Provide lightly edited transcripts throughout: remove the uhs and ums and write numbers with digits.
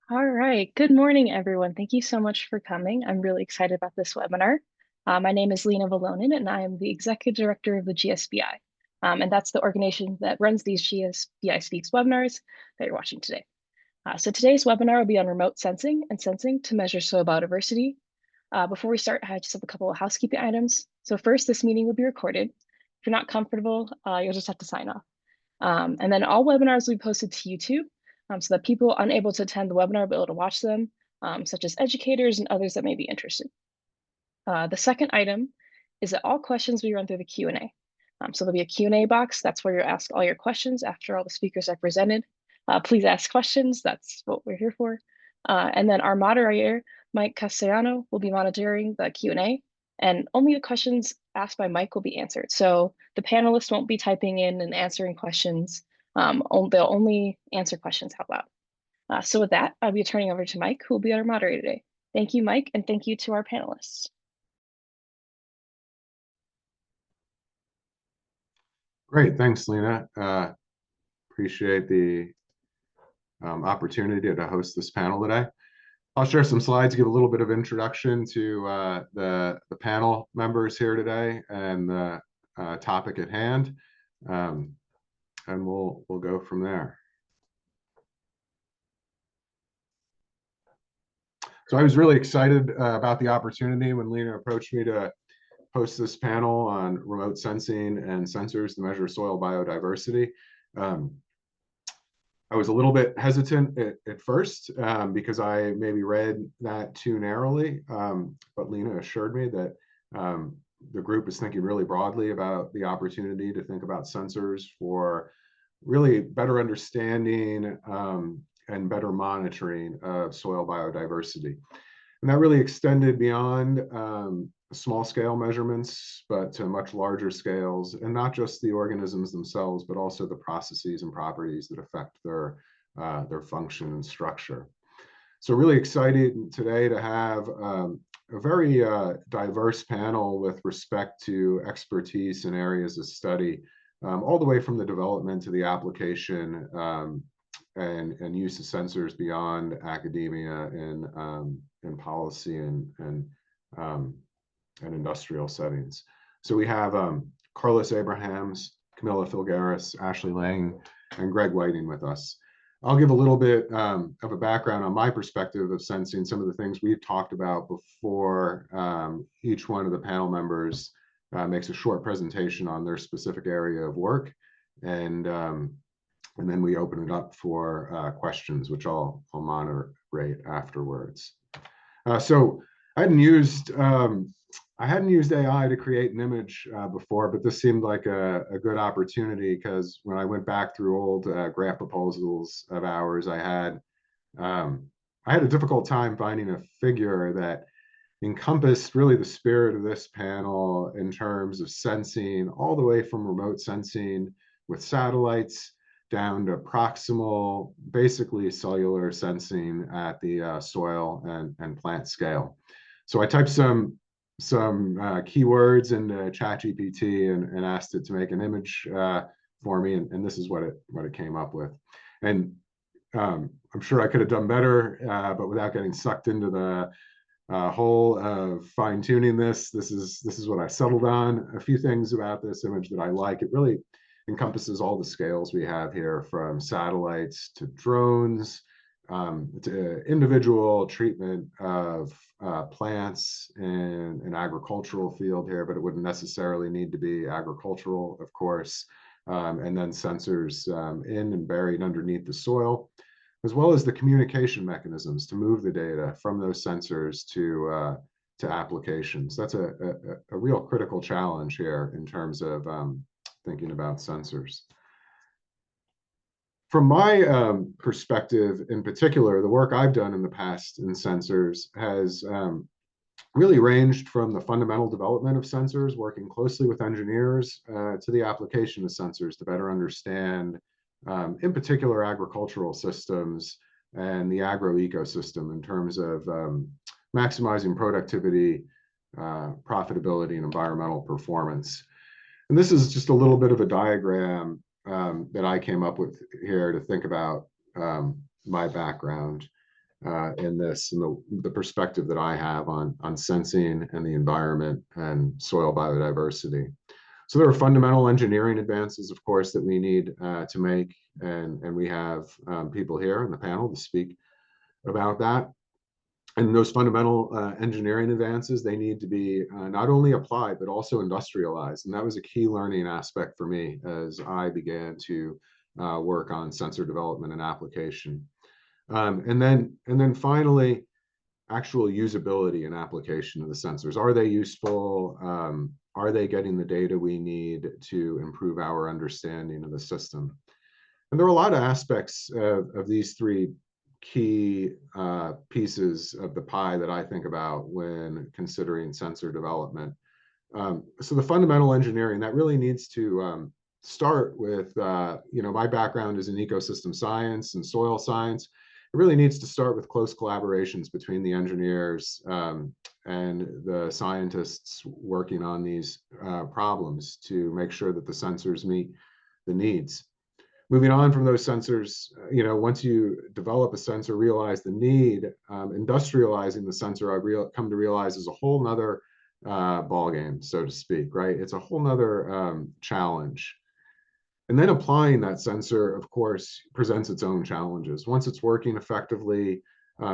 All right. Good morning, everyone. Thank you so much for coming. I'm really excited about this webinar. My name is Lena Valonen, and I am the Executive Director of the GSBI. And that's the organization that runs these GSBI Speaks webinars that you're watching today. So today's webinar will be on remote sensing and sensing to measure soil biodiversity. Before we start, I just have a couple of housekeeping items. So first, this meeting will be recorded. If you're not comfortable, you'll just have to sign off. And then all webinars will be posted to YouTube so that people unable to attend the webinar will be able to watch them, such as educators and others that may be interested. The second item is that all questions will be run through the Q&A. So there'll be a Q&A box. That's where you'll ask all your questions after all the speakers are presented. Please ask questions. That's what we're here for. And then our moderator, Mike Castellano, will be monitoring the Q&A, and only the questions asked by Mike will be answered. So the panelists won't be typing in and answering questions. They'll only answer questions out loud. So with that, I'll be turning over to Mike, who will be our moderator today. Thank you, Mike, and thank you to our panelists. Great, thanks, Lena. Appreciate the opportunity to host this panel today. I'll share some slides, give a little bit of introduction to the panel members here today and the topic at hand, and we'll go from there. So I was really excited about the opportunity when Lena approached me to host this panel on remote sensing and sensors to measure soil biodiversity. I was a little bit hesitant at first because I maybe read that too narrowly, but Lena assured me that the group is thinking really broadly about the opportunity to think about sensors for really better understanding and better monitoring of soil biodiversity. And that really extended beyond small scale measurements, but to much larger scales, and not just the organisms themselves, but also the processes and properties that affect their function and structure. So really excited today to have a very diverse panel with respect to expertise in areas of study, all the way from the development to the application and use of sensors beyond academia and policy and industrial settings. So we have Carlos Abrahams, Camila Filgueiras, Ashley Lang, and Greg Whiting with us. I'll give a little bit of a background on my perspective of sensing some of the things we've talked about before each one of the panel members makes a short presentation on their specific area of work. And then we open it up for questions, which I'll moderate afterwards. So I hadn't used AI to create an image before, but this seemed like a good opportunity because when I went back through old grant proposals of ours, I had a difficult time finding a figure that encompassed really the spirit of this panel in terms of sensing all the way from remote sensing with satellites down to proximal, basically cellular sensing at the soil and plant scale. So I typed some keywords into ChatGPT and asked it to make an image for me, and this is what it came up with. And I'm sure I could have done better, but without getting sucked into the hole of fine tuning this is what I settled on. A few things about this image that I like. It really encompasses all the scales we have here, from satellites to drones, to individual treatment of plants in an agricultural field here, but it wouldn't necessarily need to be agricultural, of course, and then sensors in and buried underneath the soil, as well as the communication mechanisms to move the data from those sensors to applications. That's a real critical challenge here in terms of thinking about sensors. From my perspective in particular, the work I've done in the past in sensors has really ranged from the fundamental development of sensors, working closely with engineers, to the application of sensors to better understand, in particular, agricultural systems and the agro ecosystem in terms of maximizing productivity, profitability, and environmental performance. And this is just a little bit of a diagram that I came up with here to think about my background. in this and the perspective that I have on sensing and the environment and soil biodiversity. So there are fundamental engineering advances, of course, that we need to make, and we have people here in the panel to speak about that. And those fundamental engineering advances, they need to be not only applied, but also industrialized. And that was a key learning aspect for me as I began to work on sensor development and application. And then finally, actual usability and application of the sensors. Are they useful? Are they getting the data we need to improve our understanding of the system? And there are a lot of aspects of these three key pieces of the pie that I think about when considering sensor development. So the fundamental engineering, that really needs to start with, my background is in ecosystem science and soil science. It really needs to start with close collaborations between the engineers and the scientists working on these problems to make sure that the sensors meet the needs. Moving on from those sensors, once you develop a sensor, realize the need, industrializing the sensor, I've come to realize is a whole nother ball game, so to speak, right? It's a whole nother challenge. And then applying that sensor, of course, presents its own challenges. Once it's working effectively,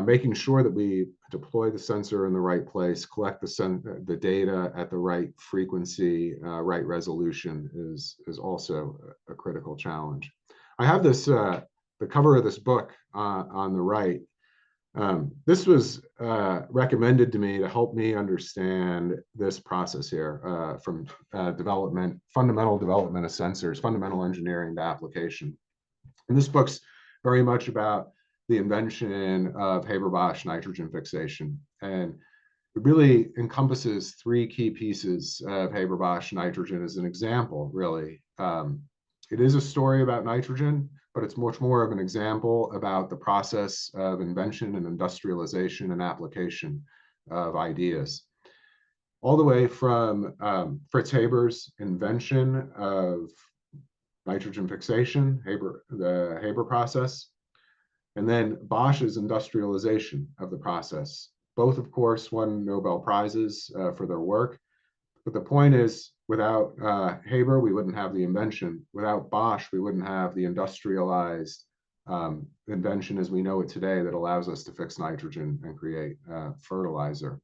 making sure that we deploy the sensor in the right place, collect the data at the right frequency, right resolution is also a critical challenge. I have this, the cover of this book on the right. This was recommended to me to help me understand this process here from fundamental development of sensors, fundamental engineering to application. And this book's very much about the invention of Haber-Bosch nitrogen fixation. And it really encompasses three key pieces of Haber-Bosch nitrogen as an example, really. It is a story about nitrogen, but it's much more of an example about the process of invention and industrialization and application of ideas. All the way from Fritz Haber's invention of nitrogen fixation, the Haber process, and then Bosch's industrialization of the process. Both, of course, won Nobel Prizes for their work. But the point is, without Haber, we wouldn't have the invention. Without Bosch, we wouldn't have the industrialized invention as we know it today that allows us to fix nitrogen and create fertilizer.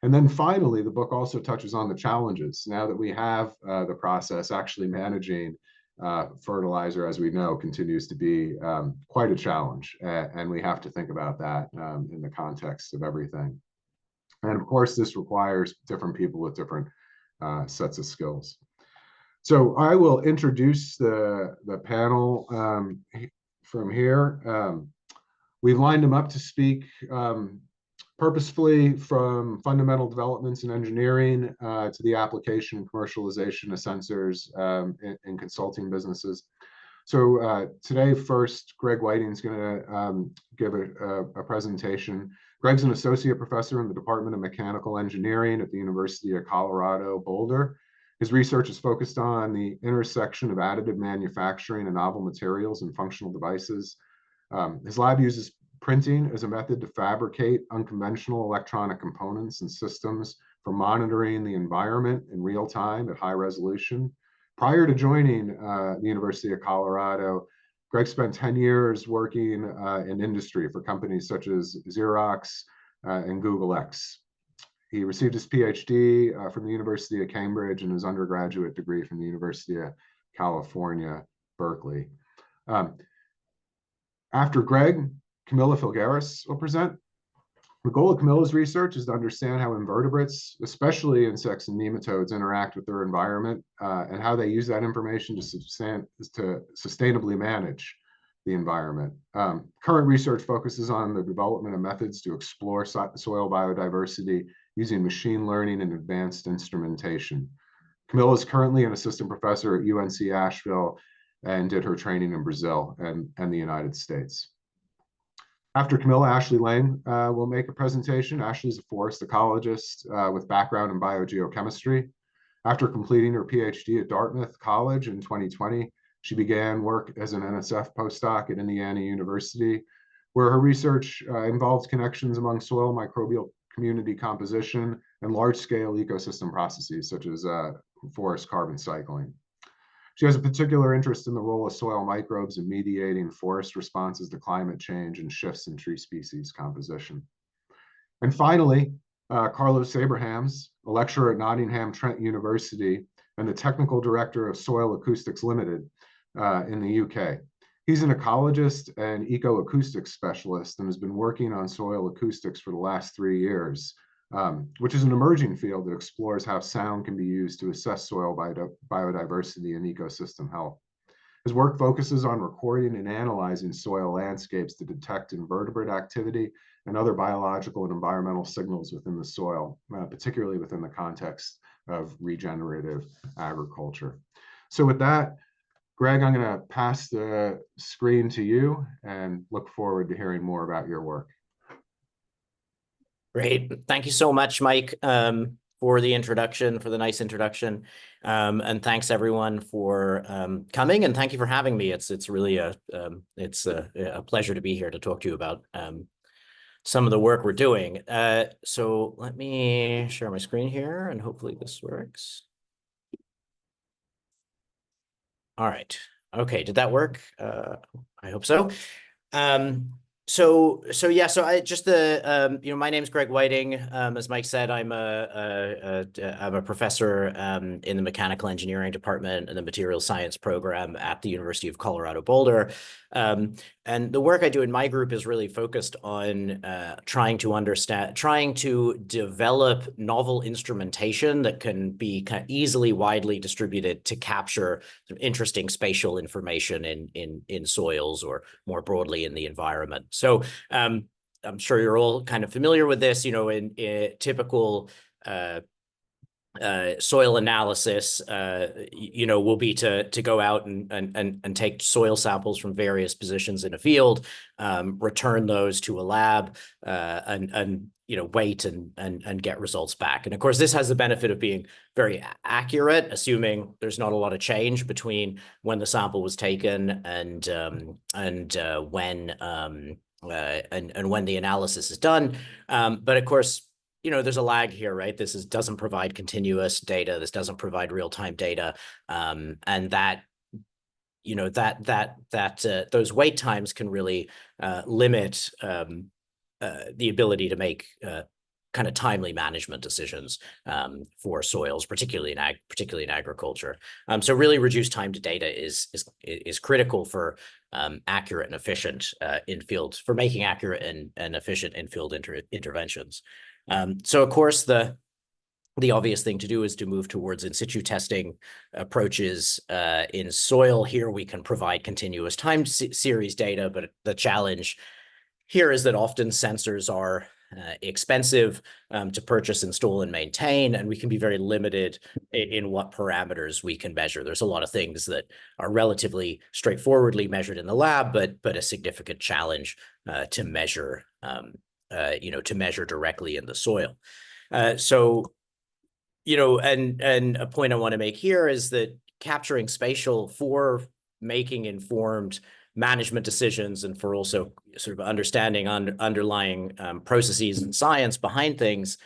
And then finally, the book also touches on the challenges. Now that we have the process, actually managing fertilizer, as we know, continues to be quite a challenge. And we have to think about that in the context of everything. And of course, this requires different people with different sets of skills. So I will introduce the panel from here. We've lined them up to speak purposefully from fundamental developments in engineering to the application and commercialization of sensors in consulting businesses. So today, first, Greg Whiting's going to give a presentation. Greg's an associate professor in the Department of Mechanical Engineering at the University of Colorado, Boulder. His research is focused on the intersection of additive manufacturing and novel materials and functional devices. His lab uses printing as a method to fabricate unconventional electronic components and systems for monitoring the environment in real time at high resolution. Prior to joining the University of Colorado, Greg spent 10 years working in industry for companies such as Xerox and Google X. He received his PhD from the University of Cambridge and his undergraduate degree from the University of California, Berkeley. After Greg, Camila Filgueiras will present. The goal of Camila's research is to understand how invertebrates, especially insects and nematodes, interact with their environment and how they use that information to sustainably manage the environment. Current research focuses on the development of methods to explore soil biodiversity using machine learning and advanced instrumentation. Camila is currently an assistant professor at UNC Asheville and did her training in Brazil and the United States. After Camila, Ashley Lang will make a presentation. Ashley's a forest ecologist with background in biogeochemistry. After completing her PhD at Dartmouth College in 2020, she began work as an NSF postdoc at Indiana University, where her research involves connections among soil microbial community composition and large-scale ecosystem processes such as forest carbon cycling. She has a particular interest in the role of soil microbes in mediating forest responses to climate change and shifts in tree species composition. And finally, Carlos Abrahams, a lecturer at Nottingham Trent University and the technical director of Soil Acoustics Limited in the UK. He's an ecologist and ecoacoustics specialist and has been working on soil acoustics for the last 3 years, which is an emerging field that explores how sound can be used to assess soil biodiversity and ecosystem health. His work focuses on recording and analyzing soil landscapes to detect invertebrate activity and other biological and environmental signals within the soil, particularly within the context of regenerative agriculture. So with that, Greg, I'm going to pass the screen to you and look forward to hearing more about your work. Great. Thank you so much, Mike, for the introduction, for the nice introduction. And thanks everyone for coming, and thank you for having me. It's really a pleasure to be here to talk to you about some of the work we're doing. So let me share my screen here and hopefully this works. All right. Okay. Did that work? I hope so. So I just my name's Greg Whiting. As Mike said, I'm a professor in the mechanical engineering department and the materials science program at the University of Colorado Boulder. And the work I do in my group is really focused on trying to develop novel instrumentation that can be kind of easily, widely distributed to capture some interesting spatial information in soils or more broadly in the environment. So I'm sure you're all kind of familiar with this, in typical soil analysis, will be to go out and take soil samples from various positions in a field, return those to a lab, and wait and get results back. And of course, this has the benefit of being very accurate, assuming there's not a lot of change between when the sample was taken and when the analysis is done. But of course, there's a lag here, right? This doesn't provide continuous data. This doesn't provide real-time data, and that those wait times can really limit the ability to make kind of timely management decisions for soils, particularly in agriculture. So really, reduced time to data is critical for accurate and efficient for making accurate and efficient in-field interventions. So of course, the obvious thing to do is to move towards in situ testing approaches in soil. Here we can provide continuous time series data, but the challenge here is that often sensors are expensive to purchase, install, and maintain, and we can be very limited in what parameters we can measure. There's a lot of things that are relatively straightforwardly measured in the lab, but a significant challenge to measure. To measure directly in the soil. And a point I want to make here is that capturing spatial for making informed management decisions and for also sort of understanding underlying processes and science behind things,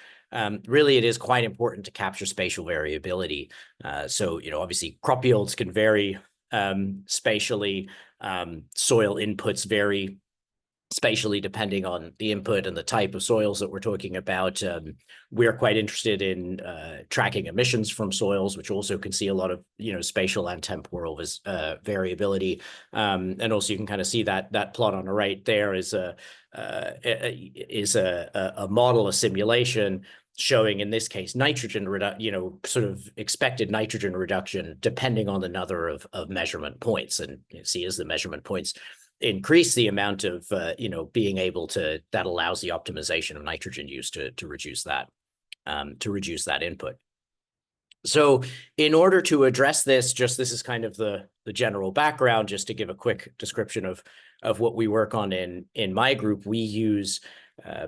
really it is quite important to capture spatial variability. So obviously crop yields can vary spatially, soil inputs vary spatially depending on the input and the type of soils that we're talking about. We're quite interested in tracking emissions from soils, which also can see a lot of spatial and temporal variability. And also you can kind of see that plot on the right there is a model, a simulation showing, in this case, nitrogen sort of expected nitrogen reduction depending on the number of measurement points. And you see as the measurement points increase, the amount of being able to, that allows the optimization of nitrogen use to reduce that input. So in order to address this, this is kind of the general background, just to give a quick description of what we work on in my group. We use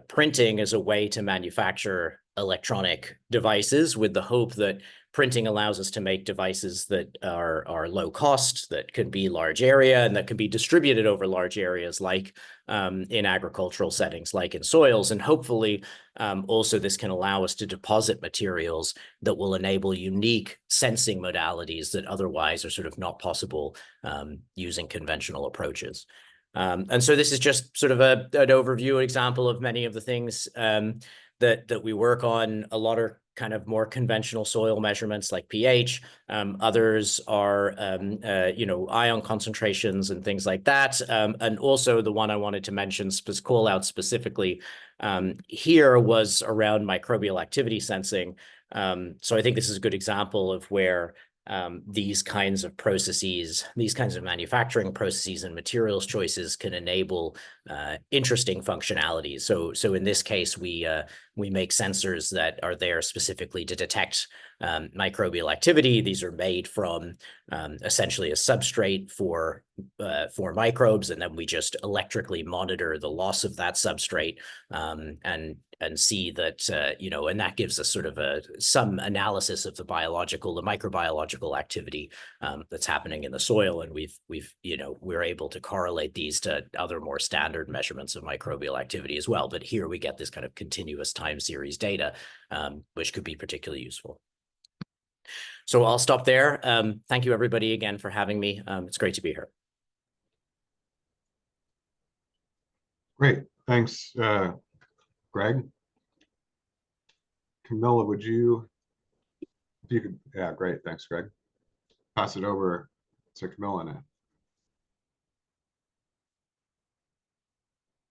printing as a way to manufacture electronic devices, with the hope that printing allows us to make devices that are low cost, that can be large area, and that can be distributed over large areas, like in agricultural settings, like in soils. And hopefully also this can allow us to deposit materials that will enable unique sensing modalities that otherwise are sort of not possible using conventional approaches. And so this is just sort of an overview example of many of the things that we work on. A lot are kind of more conventional soil measurements like pH. Others are, ion concentrations and things like that. And also the one I wanted to mention, call out specifically here, was around microbial activity sensing. So I think this is a good example of where these kinds of processes, these kinds of manufacturing processes and materials choices can enable interesting functionalities. So in this case, we make sensors that are there specifically to detect microbial activity. These are made from essentially a substrate for microbes, and then we just electrically monitor the loss of that substrate and see that, and that gives us sort of some analysis of the microbiological activity that's happening in the soil. And we're able to correlate these to other more standard measurements of microbial activity as well. But here we get this kind of continuous time series data, which could be particularly useful. So I'll stop there. Thank you, everybody, again, for having me. It's great to be here. Great. Thanks, Greg. Camila, if you could, yeah, great. Thanks, Greg. Pass it over to Camila now.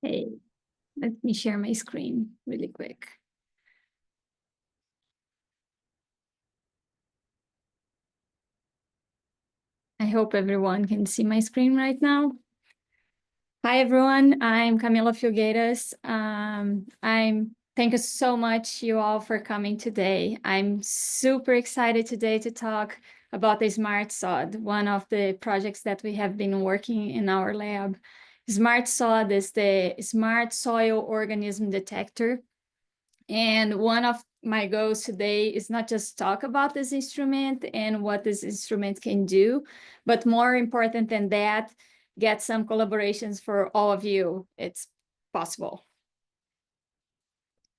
Hey, let me share my screen really quick. I hope everyone can see my screen right now. Hi, everyone. I'm Camila Filgueiras. Thank you so much, you all, for coming today. I'm super excited today to talk about the Smart Sod, one of the projects that we have been working in our lab. Smart Sod is the Smart Soil Organism Detector. And one of my goals today is not just talk about this instrument and what this instrument can do, but more important than that, get some collaborations for all of you. It's possible.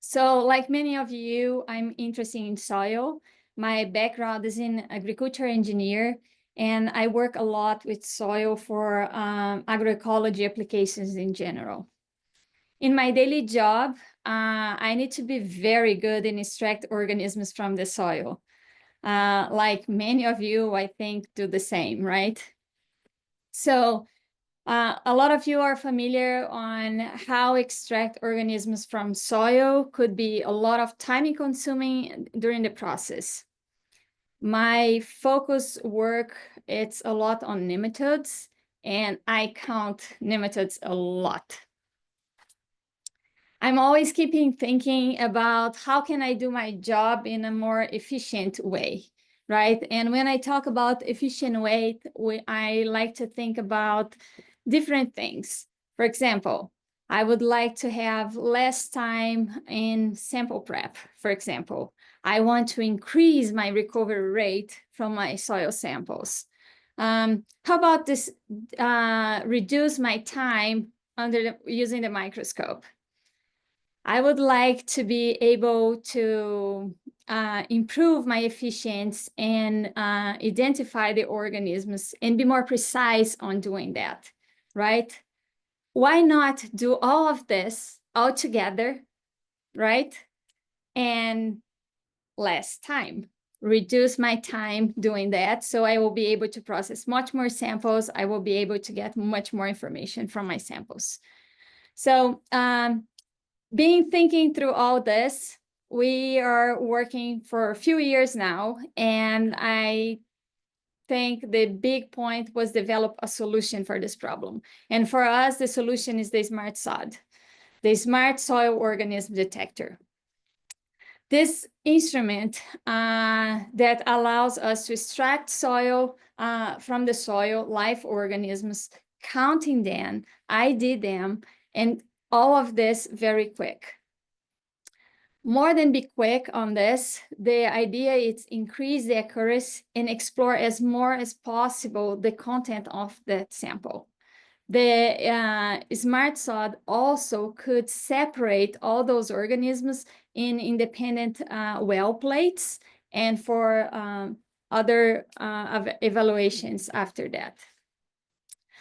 So like many of you, I'm interested in soil. My background is in agriculture engineer, and I work a lot with soil for agroecology applications in general. In my daily job, I need to be very good in extract organisms from the soil. Like many of you, I think, do the same, right? So a lot of you are familiar on how extract organisms from soil could be a lot of time consuming during the process. My focus work, it's a lot on nematodes, and I count nematodes a lot. I'm always keeping thinking about how can I do my job in a more efficient way, right? And when I talk about efficient way, I like to think about different things. For example, I would like to have less time in sample prep, for example. I want to increase my recovery rate from my soil samples. How about this, reduce my time using the microscope? I would like to be able to improve my efficiency and identify the organisms and be more precise on doing that, right? Why not do all of this all together, right? And less time, reduce my time doing that. So I will be able to process much more samples. I will be able to get much more information from my samples. So thinking through all this, we are working for a few years now, and I think the big point was develop a solution for this problem. And for us, the solution is the Smart Sod, the Smart Soil Organism Detector. This instrument that allows us to extract soil from the soil, live organisms, counting them, ID them, and all of this very quick. More than be quick on this, the idea is increase the accuracy and explore as more as possible the content of that sample. The smart sod also could separate all those organisms in independent well plates and for other evaluations after that.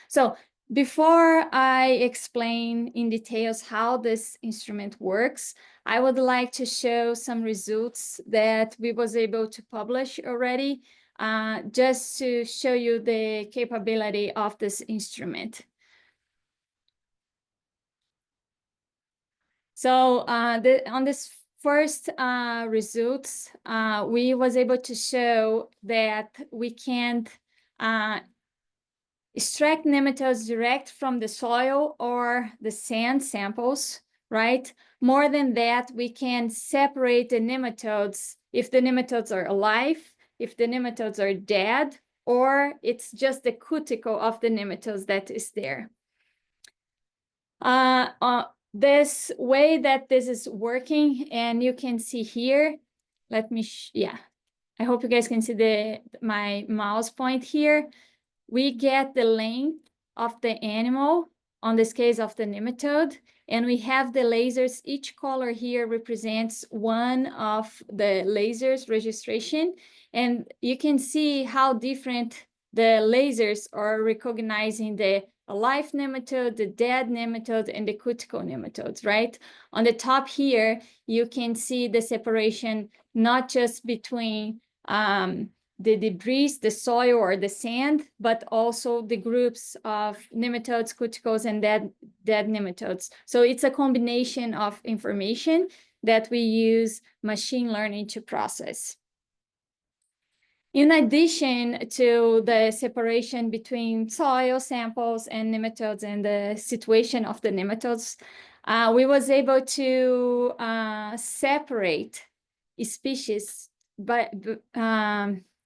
So before I explain in details how this instrument works, I would like to show some results that we was able to publish already, just to show you the capability of this instrument. So on this first results, we was able to show that we can extract nematodes direct from the soil or the sand samples, right? More than that, we can separate the nematodes if the nematodes are alive, if the nematodes are dead, or it's just the cuticle of the nematodes that is there. This way that this is working, and you can see here, let me, I hope you guys can see my mouse point here. We get the length of the animal, on this case of the nematode, and we have the lasers. Each color here represents one of the lasers registration, and you can see how different the lasers are recognizing the alive nematode, the dead nematode, and the cuticle nematodes, right? On the top here, you can see the separation not just between the debris, the soil or the sand, but also the groups of nematodes, cuticles, and dead nematodes. So it's a combination of information that we use machine learning to process. In addition to the separation between soil samples and nematodes and the situation of the nematodes, we was able to separate species by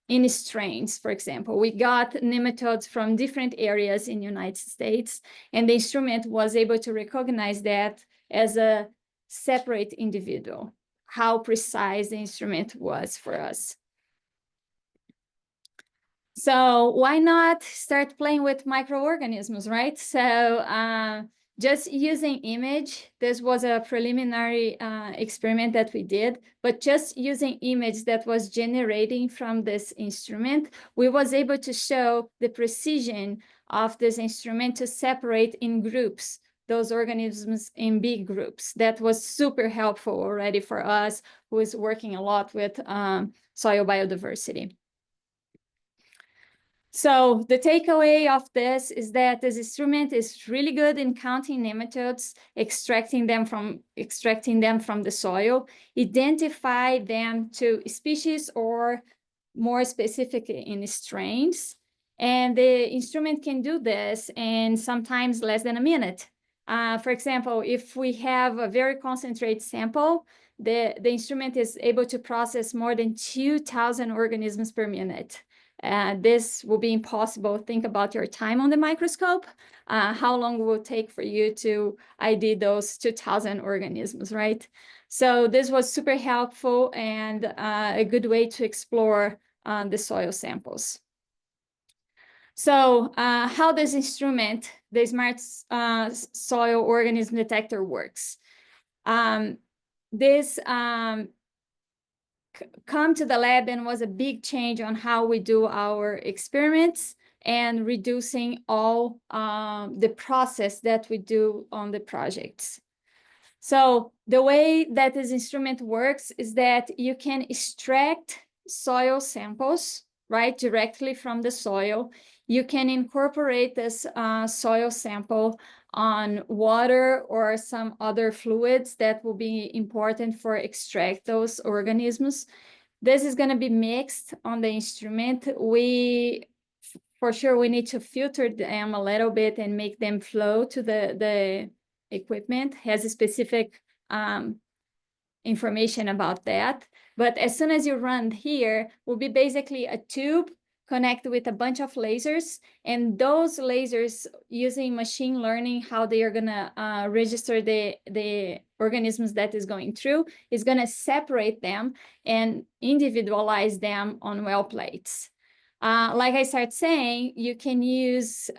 in strains. For example, we got nematodes from different areas in the United States, and the instrument was able to recognize that as a separate individual, how precise the instrument was for us. So why not start playing with microorganisms, right? So just using image, this was a preliminary experiment that we did, but just using image that was generating from this instrument, we was able to show the precision of this instrument to separate in groups, those organisms in big groups. That was super helpful already for us, who is working a lot with soil biodiversity. So the takeaway of this is that this instrument is really good in counting nematodes, extracting them from the soil, identify them to species or more specifically in strains. And the instrument can do this in sometimes less than a minute. For example, if we have a very concentrated sample, the instrument is able to process more than 2,000 organisms per minute. This will be impossible. Think about your time on the microscope. How long will it take for you to ID those 2,000 organisms, right? So this was super helpful and a good way to explore the soil samples. So how this instrument, the Smart Soil Organism Detector, works. This come to the lab and was a big change on how we do our experiments and reducing all the process that we do on the projects. So the way that this instrument works is that you can extract soil samples, right, directly from the soil. You can incorporate this soil sample on water or some other fluids that will be important for extract those organisms. This is going to be mixed on the instrument. For sure, we need to filter them a little bit and make them flow to the equipment. Has a specific information about that. But as soon as you run here, will be basically a tube connect with a bunch of lasers, and those lasers, using machine learning, how they are gonna register the organisms that is going through, is gonna separate them and individualize them on well plates. Like I started saying, you can use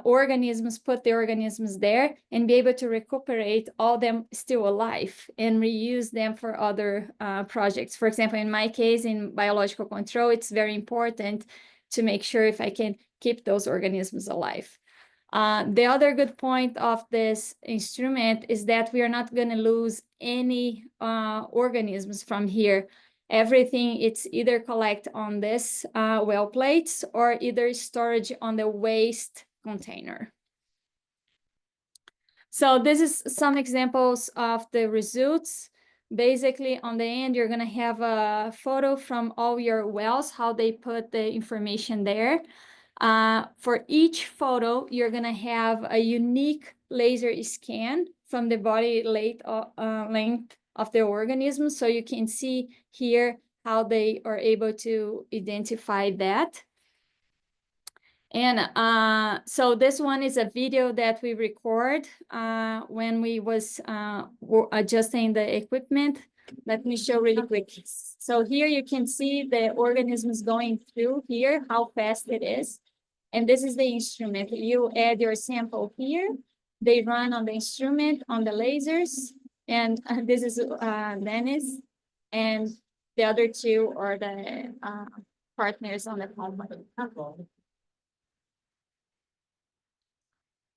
organisms, put the organisms there, and be able to recuperate all them still alive and reuse them for other projects. For example, in my case, in biological control, it's very important to make sure if I can keep those organisms alive. The other good point of this instrument is that we are not going to lose any organisms from here. Everything, it's either collect on this well plates or either storage on the waste container. So this is some examples of the results. Basically, on the end, you're going to have a photo from all your wells, how they put the information there. For each photo, you're going to have a unique laser scan from the body length of the organism. So you can see here how they are able to identify that. And so this one is a video that we record when we was adjusting the equipment. Let me show really quick. So here you can see the organisms going through here, how fast it is. And this is the instrument. You add your sample here. They run on the instrument, on the lasers. And this is Dennis. And the other two are the partners on the company.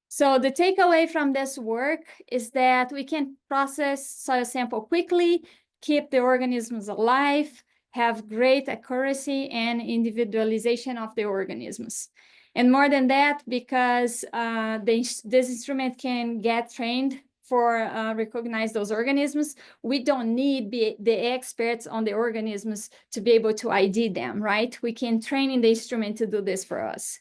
So the takeaway from this work is that we can process soil sample quickly, keep the organisms alive, have great accuracy and individualization of the organisms. And more than that, because this instrument can get trained for recognize those organisms, we don't need the experts on the organisms to be able to ID them, right? We can train in the instrument to do this for us.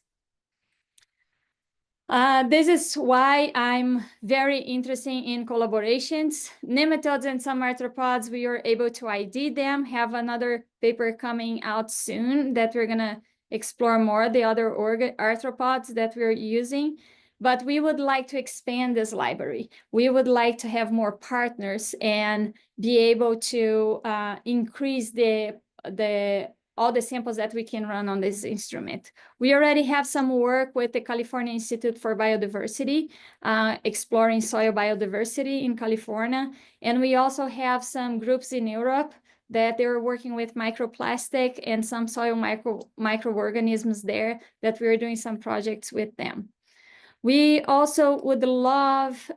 This is why I'm very interested in collaborations. Nematodes and some arthropods, we are able to ID them, have another paper coming out soon that we're gonna explore more the other arthropods that we're using. But we would like to expand this library. We would like to have more partners and be able to increase all the samples that we can run on this instrument. We already have some work with the California Institute for Biodiversity, exploring soil biodiversity in California. And we also have some groups in Europe that they're working with microplastic and some soil microorganisms there that we're doing some projects with them. We also would love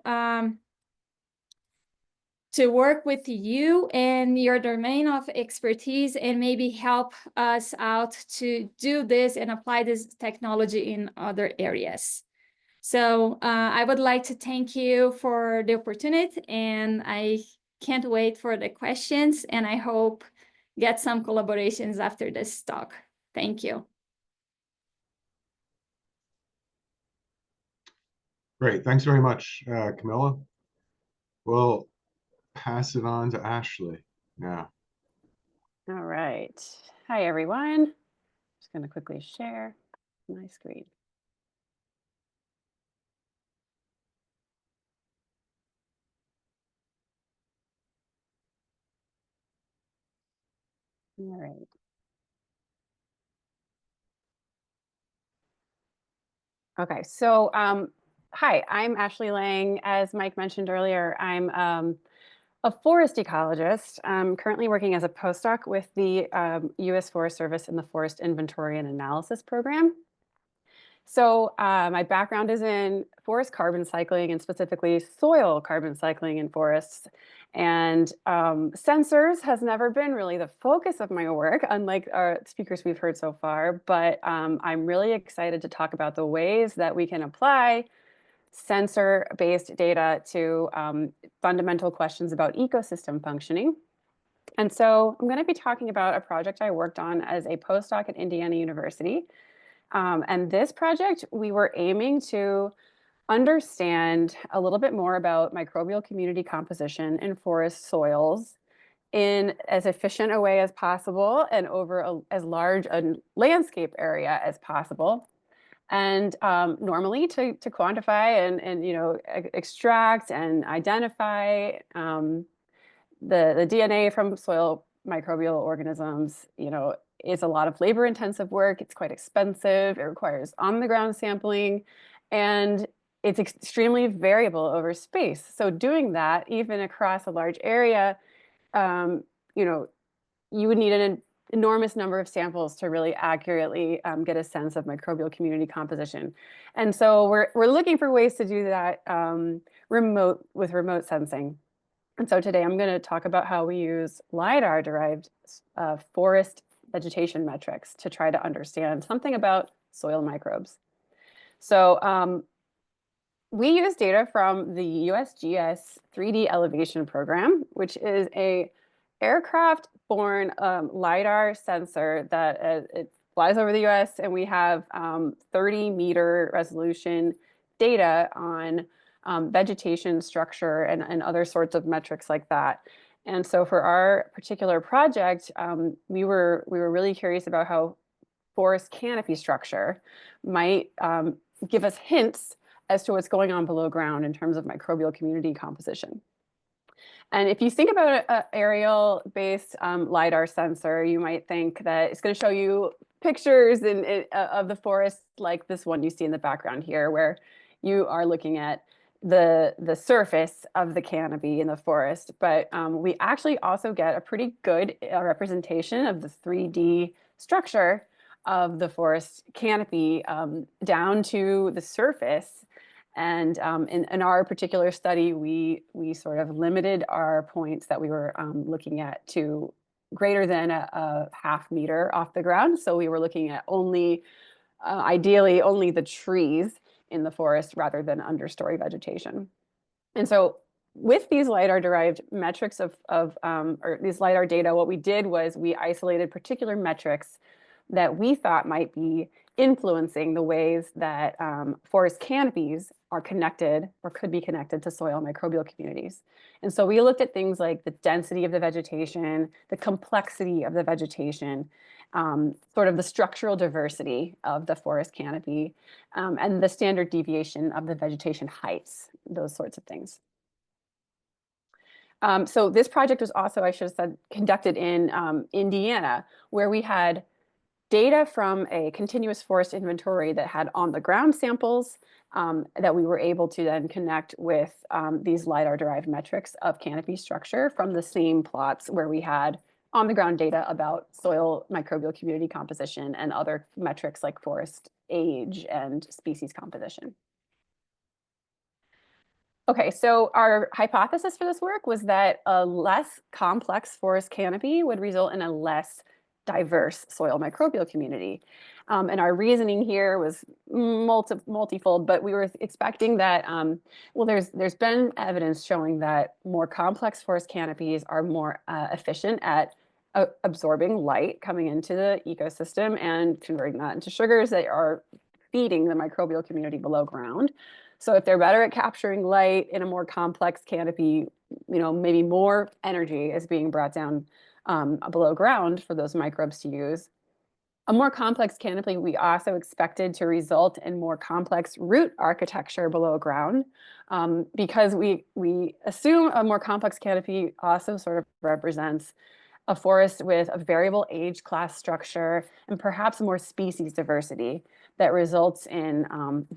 to work with you and your domain of expertise and maybe help us out to do this and apply this technology in other areas. So I would like to thank you for the opportunity, and I can't wait for the questions, and I hope get some collaborations after this talk. Thank you. Great, thanks very much, Camila. We'll pass it on to Ashley now. All right. Hi, everyone. Just going to quickly share my screen. All right. Okay, so hi, I'm Ashley Lang. As Mike mentioned earlier, I'm a forest ecologist. I'm currently working as a postdoc with the U.S. Forest Service in the Forest Inventory and Analysis Program. So my background is in forest carbon cycling, and specifically soil carbon cycling in forests. And sensors has never been really the focus of my work, unlike our speakers we've heard so far. But I'm really excited to talk about the ways that we can apply sensor-based data to fundamental questions about ecosystem functioning. And so I'm going to be talking about a project I worked on as a postdoc at Indiana University. And this project, we were aiming to understand a little bit more about microbial community composition in forest soils in as efficient a way as possible and over as large a landscape area as possible. And normally to quantify and extract and identify the DNA from soil microbial organisms, is a lot of labor intensive work. It's quite expensive. It requires on the ground sampling, and it's extremely variable over space. So doing that, even across a large area, you would need an enormous number of samples to really accurately get a sense of microbial community composition. And so we're looking for ways to do that with remote sensing. And so today I'm going to talk about how we use LiDAR-derived forest vegetation metrics to try to understand something about soil microbes. So we use data from the USGS 3D elevation program, which is a aircraft-borne LiDAR sensor that it flies over the US, and we have 30-meter resolution data on vegetation structure and other sorts of metrics like that. And so for our particular project, we were really curious about how forest canopy structure might give us hints as to what's going on below ground in terms of microbial community composition. And if you think about an aerial-based LiDAR sensor, you might think that it's going to show you pictures of the forest like this one you see in the background here, where you are looking at the surface of the canopy in the forest. But we actually also get a pretty good representation of the 3D structure of the forest canopy down to the surface. And in our particular study, we sort of limited our points that we were looking at to greater than a half meter off the ground. So we were looking at ideally only the trees in the forest rather than understory vegetation. And so with these LiDAR-derived metrics or these LiDAR data, what we did was we isolated particular metrics that we thought might be influencing the ways that forest canopies are connected or could be connected to soil microbial communities. And so we looked at things like the density of the vegetation, the complexity of the vegetation, sort of the structural diversity of the forest canopy, and the standard deviation of the vegetation heights, those sorts of things. So this project was also, I should have said, conducted in Indiana, where we had data from a continuous forest inventory that had on-the-ground samples that we were able to then connect with these LiDAR-derived metrics of canopy structure from the same plots where we had on-the-ground data about soil microbial community composition and other metrics like forest age and species composition. Okay, so our hypothesis for this work was that a less complex forest canopy would result in a less diverse soil microbial community. And our reasoning here was multifold, but we were expecting that, well, there's been evidence showing that more complex forest canopies are more efficient at absorbing light coming into the ecosystem and converting that into sugars that are feeding the microbial community below ground. So if they're better at capturing light in a more complex canopy, maybe more energy is being brought down below ground for those microbes to use. A more complex canopy, we also expected to result in more complex root architecture below ground, because we assume a more complex canopy also sort of represents a forest with a variable age class structure and perhaps more species diversity that results in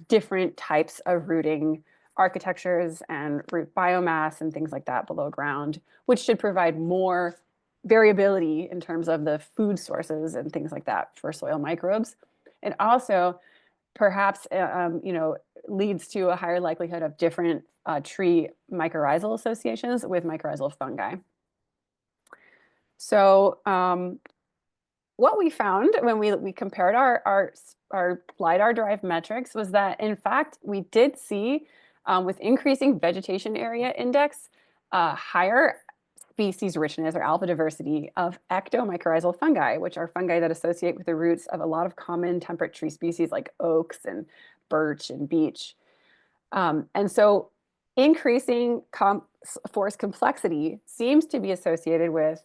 different types of rooting architectures and root biomass and things like that below ground, which should provide more variability in terms of the food sources and things like that for soil microbes. It also perhaps leads to a higher likelihood of different tree mycorrhizal associations with mycorrhizal fungi. So what we found when we compared our LiDAR-derived metrics was that, in fact, we did see with increasing vegetation area index, higher species richness or alpha diversity of ectomycorrhizal fungi, which are fungi that associate with the roots of a lot of common temperate tree species like oaks and birch and beech. And so increasing forest complexity seems to be associated with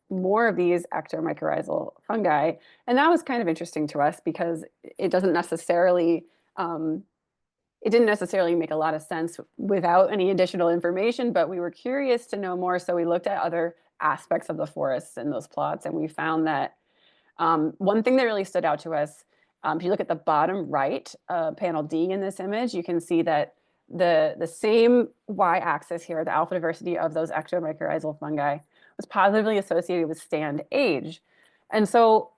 more of these ectomycorrhizal fungi. And that was kind of interesting to us because it didn't necessarily make a lot of sense without any additional information, but we were curious to know more. So we looked at other aspects of the forests in those plots, and we found that one thing that really stood out to us, if you look at the bottom right, panel D in this image, you can see that the same y-axis here, the alpha diversity of those ectomycorrhizal fungi, was positively associated with stand age. And so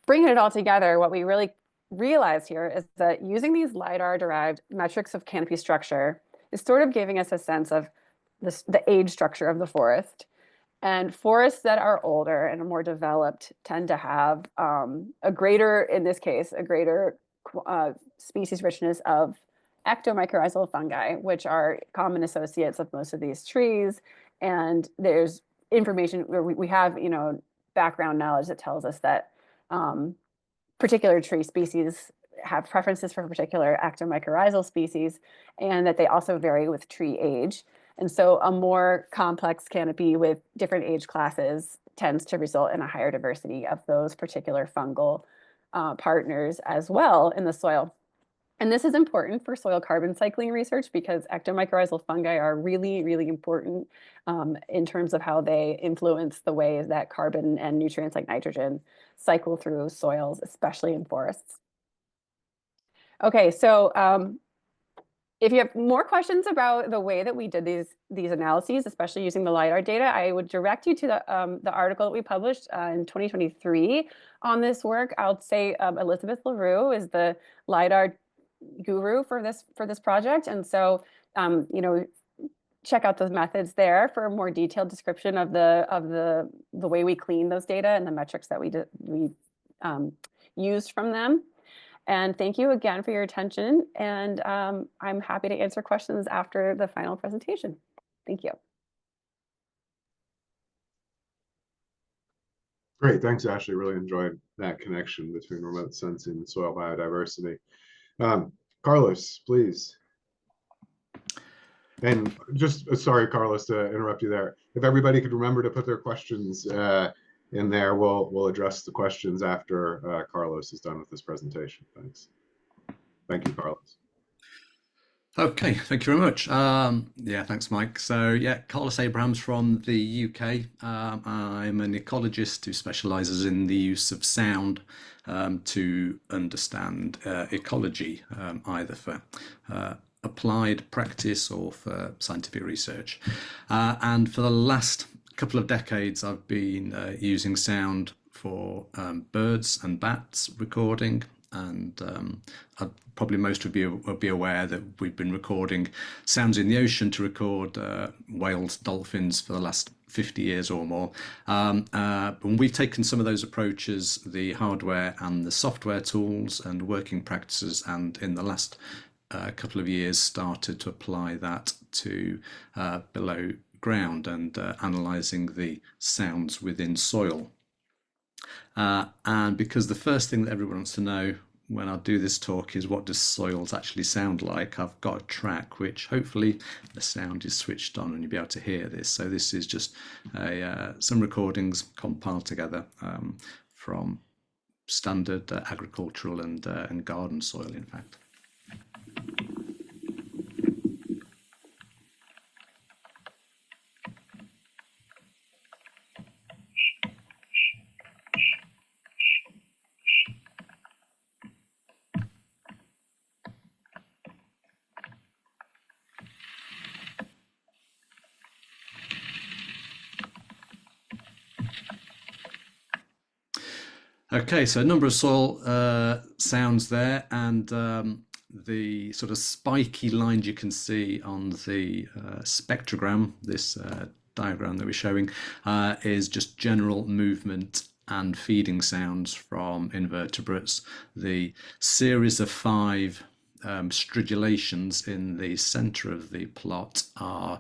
bringing it all together, what we really realized here is that using these LiDAR-derived metrics of canopy structure is sort of giving us a sense of the age structure of the forest. And forests that are older and more developed tend to have a greater, in this case, a greater species richness of ectomycorrhizal fungi, which are common associates of most of these trees. And there's information where we have, background knowledge that tells us that particular tree species have preferences for particular ectomycorrhizal species, and that they also vary with tree age. And so a more complex canopy with different age classes tends to result in a higher diversity of those particular fungal partners as well in the soil. And this is important for soil carbon cycling research because ectomycorrhizal fungi are really, really important in terms of how they influence the ways that carbon and nutrients like nitrogen cycle through soils, especially in forests. Okay, so if you have more questions about the way that we did these analyses, especially using the LiDAR data, I would direct you to the article that we published in 2023 on this work. I'll say Elizabeth LaRue is the LiDAR guru for this project, and so check out those methods there for a more detailed description of the way we clean those data and the metrics that we used from them. And thank you again for your attention. And I'm happy to answer questions after the final presentation. Thank you. Great, thanks, Ashley. Really enjoyed that connection between remote sensing and soil biodiversity. Carlos, please. And just, sorry, Carlos, to interrupt you there. If everybody could remember to put their questions in there, we'll address the questions after Carlos is done with this presentation. Thanks. Thank you, Carlos. Okay, thank you very much. Yeah, thanks, Mike. So yeah, Carlos Abrahams from the UK. I'm an ecologist who specialises in the use of sound to understand ecology, either for applied practice or for scientific research. And for the last couple of decades, I've been using sound for birds and bats recording. And probably most of you will be aware that we've been recording sounds in the ocean to record whales, dolphins for the last 50 years or more. And we've taken some of those approaches, the hardware and the software tools and working practices, and in the last couple of years started to apply that to below ground and analysing the sounds within soil. And because the first thing that everyone wants to know when I do this talk is what does soils actually sound like, I've got a track which hopefully the sound is switched on and you'll be able to hear this. So this is just some recordings compiled together from standard agricultural and garden soil, in fact. Okay, so a number of soil sounds there, and the sort of spiky lines you can see on the spectrogram, this diagram that we're showing, is just general movement and feeding sounds from invertebrates. The series of 5 stridulations in the center of the plot are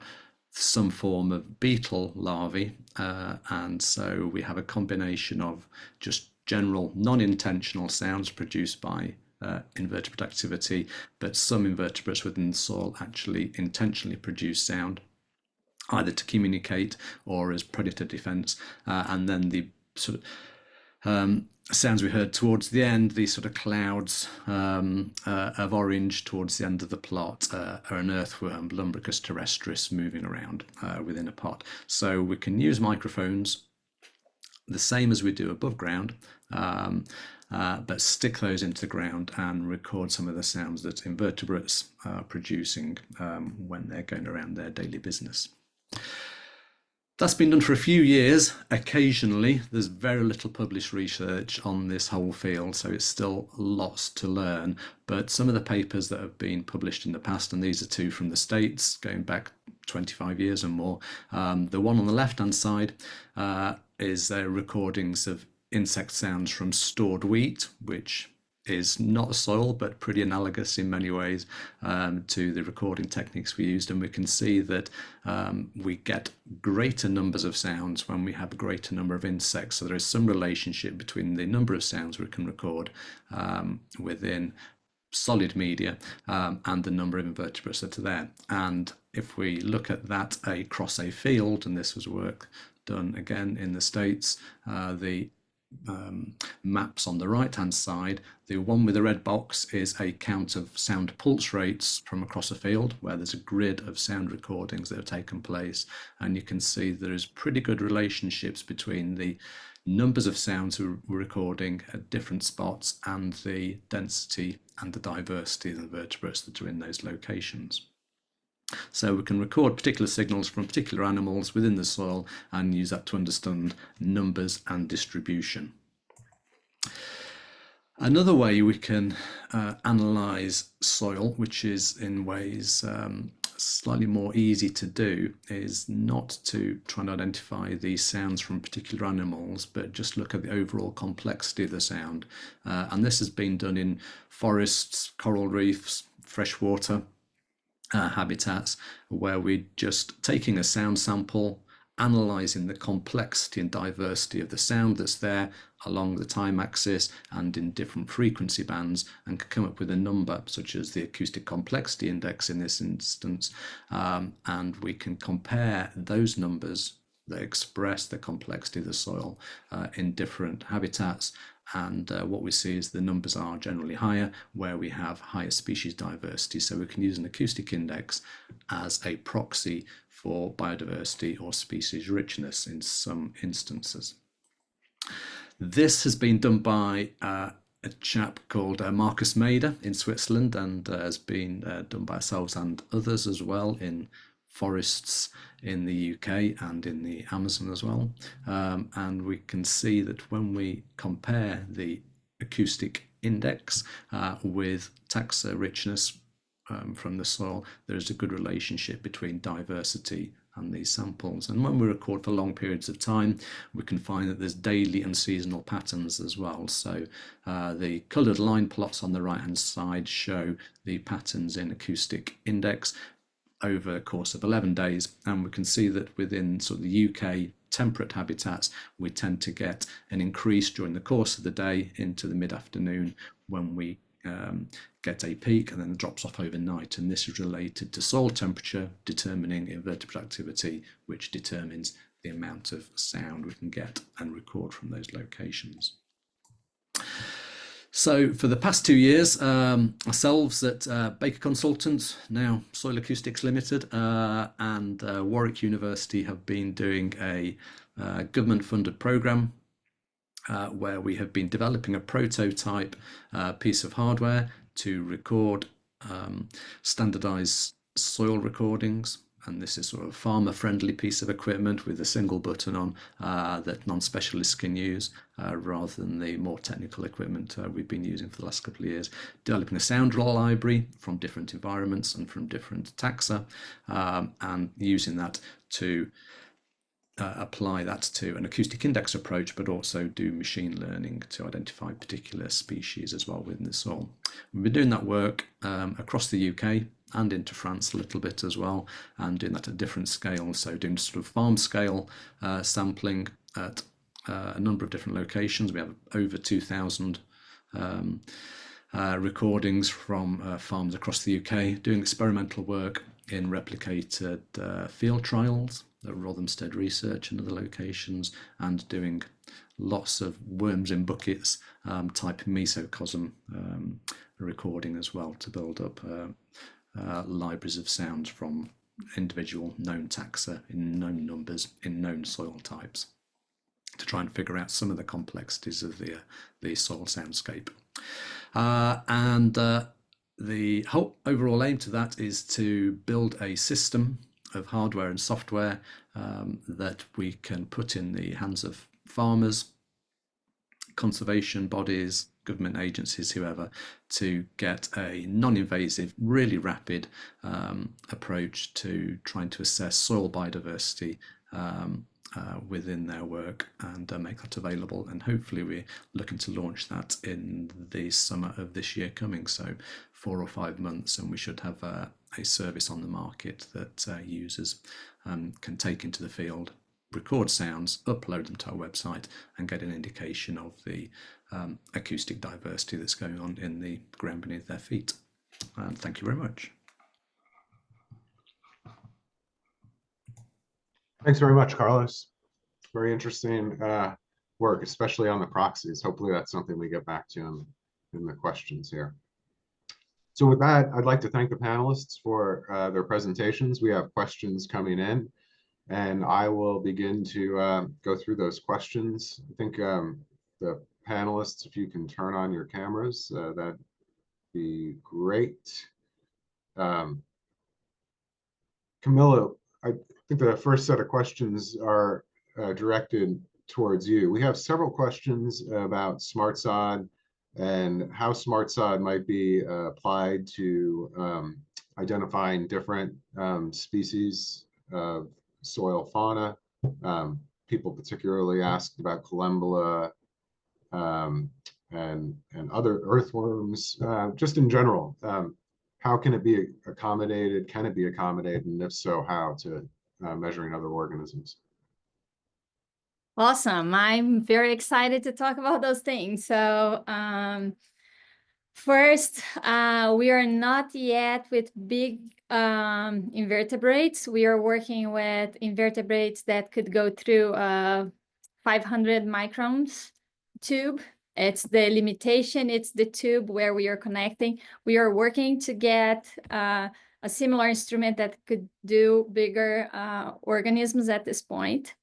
some form of beetle larvae, and so we have a combination of just general non-intentional sounds produced by invertebrate activity, but some invertebrates within the soil actually intentionally produce sound, either to communicate or as predator defense. And then the sort of sounds we heard towards the end, these sort of clouds of orange towards the end of the plot, are an earthworm, Lumbricus terrestris, moving around within a pot. So we can use microphones the same as we do above ground, but stick those into the ground and record some of the sounds that invertebrates are producing when they're going around their daily business. That's been done for a few years. Occasionally, there's very little published research on this whole field, so it's still lots to learn. But some of the papers that have been published in the past, and these are two from the States, going back 25 years or more. The one on the left-hand side is recordings of insect sounds from stored wheat, which is not soil, but pretty analogous in many ways to the recording techniques we used. And we can see that we get greater numbers of sounds when we have a greater number of insects. So there is some relationship between the number of sounds we can record within solid media and the number of invertebrates that are there. And if we look at that across a field, and this was work done again in the States, the maps on the right hand side, the one with the red box is a count of sound pulse rates from across a field where there's a grid of sound recordings that have taken place, and you can see there is pretty good relationships between the numbers of sounds we're recording at different spots and the density and the diversity of the vertebrates that are in those locations. So we can record particular signals from particular animals within the soil and use that to understand numbers and distribution. Another way we can analyse soil, which is in ways slightly more easy to do, is not to try and identify these sounds from particular animals, but just look at the overall complexity of the sound. And this has been done in forests, coral reefs, freshwater habitats, where we're just taking a sound sample, analysing the complexity and diversity of the sound that's there along the time axis and in different frequency bands, and can come up with a number such as the acoustic complexity index in this instance, and we can compare those numbers that express the complexity of the soil in different habitats. And what we see is the numbers are generally higher where we have higher species diversity. So we can use an acoustic index as a proxy for biodiversity or species richness in some instances. This has been done by a chap called Marcus Mader in Switzerland, and has been done by ourselves and others as well in forests in the UK and in the Amazon as well. And we can see that when we compare the acoustic index with taxa richness from the soil, there is a good relationship between diversity and these samples. And when we record for long periods of time, we can find that there's daily and seasonal patterns as well. So the coloured line plots on the right hand side show the patterns in acoustic index over a course of 11 days, and we can see that within sort of the UK temperate habitats we tend to get an increase during the course of the day into the mid-afternoon when we get a peak, and then it drops off overnight, and this is related to soil temperature determining invertebrate activity, which determines the amount of sound we can get and record from those locations. So for the past 2 years, ourselves at Baker Consultants, now Soil Acoustics Limited, and Warwick University have been doing a government-funded programme where we have been developing a prototype piece of hardware to record standardised soil recordings. And this is sort of a farmer-friendly piece of equipment with a single button on that non-specialists can use rather than the more technical equipment we've been using for the last couple of years. Developing a sound library from different environments and from different taxa, and using that to apply that to an acoustic index approach, but also do machine learning to identify particular species as well within the soil. We've been doing that work across the UK and into France a little bit as well, and doing that at different scales. So doing sort of farm scale sampling at a number of different locations. We have over 2,000 recordings from farms across the UK, doing experimental work in replicated field trials at Rothamsted Research and other locations, and doing lots of worms in buckets type mesocosm recording as well, to build up libraries of sounds from individual known taxa in known numbers in known soil types, to try and figure out some of the complexities of the soil soundscape. The whole overall aim to that is to build a system of hardware and software that we can put in the hands of farmers, conservation bodies, government agencies, whoever, to get a non-invasive, really rapid approach to trying to assess soil biodiversity within their work, and make that available. And hopefully we're looking to launch that in the summer of this year coming, so 4 or 5 months, and we should have a service on the market that users can take into the field, record sounds, upload them to our website, and get an indication of the acoustic diversity that's going on in the ground beneath their feet. Thank you very much. Thanks very much, Carlos. Very interesting work, especially on the proxies. Hopefully that's something we get back to in the questions here. So with that, I'd like to thank the panelists for their presentations. We have questions coming in, and I will begin to go through those questions. I think the panelists, if you can turn on your cameras, that'd be great. Camila, I think the first set of questions are directed towards you. We have several questions about smart sod and how smart sod might be applied to identifying different species of soil fauna. People particularly asked about colembula and other earthworms, just in general. How can it be accommodated? Can it be accommodated? And if so, how, to measuring other organisms? Awesome. I'm very excited to talk about those things. So first, we are not yet with big invertebrates. We are working with invertebrates that could go through 500 microns tube. It's the limitation. It's the tube where we are connecting. We are working to get a similar instrument that could do bigger organisms at this point.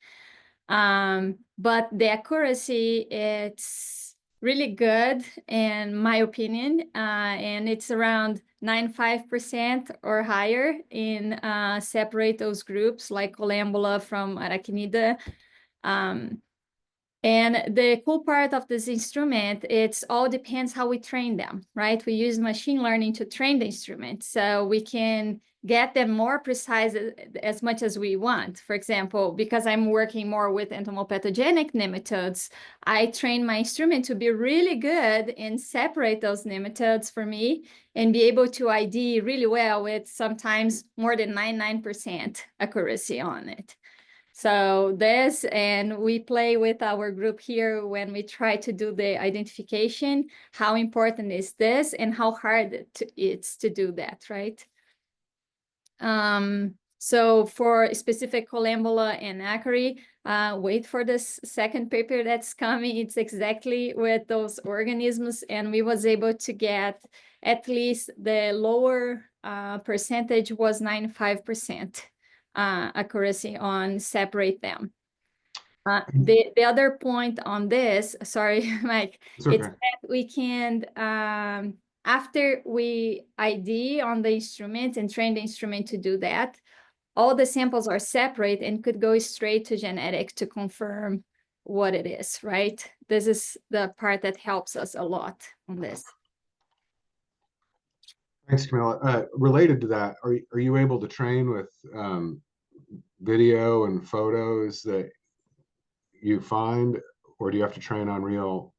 But the accuracy, it's really good in my opinion, and it's around 95% or higher in separate those groups like colembula from arachnida. And the cool part of this instrument, it's all depends how we train them, right? We use machine learning to train the instrument, so we can get them more precise as much as we want. For example, because I'm working more with entomopathogenic nematodes, I train my instrument to be really good and separate those nematodes for me and be able to ID really well with sometimes more than 99% accuracy on it. So this, and we play with our group here when we try to do the identification, how important is this and how hard it's to do that, right? So for specific colembula and acari, wait for this second paper that's coming. It's exactly with those organisms, and we was able to get at least the lower percentage was 95%. Accuracy on separate them. The other point on this, sorry, Mike, It's that we can, after we ID on the instrument and train the instrument to do that, all the samples are separate and could go straight to genetic to confirm what it is, right? This is the part that helps us a lot on this. Thanks, Camila. Related to that, are you able to train with video and photos that you find, or do you have to train on real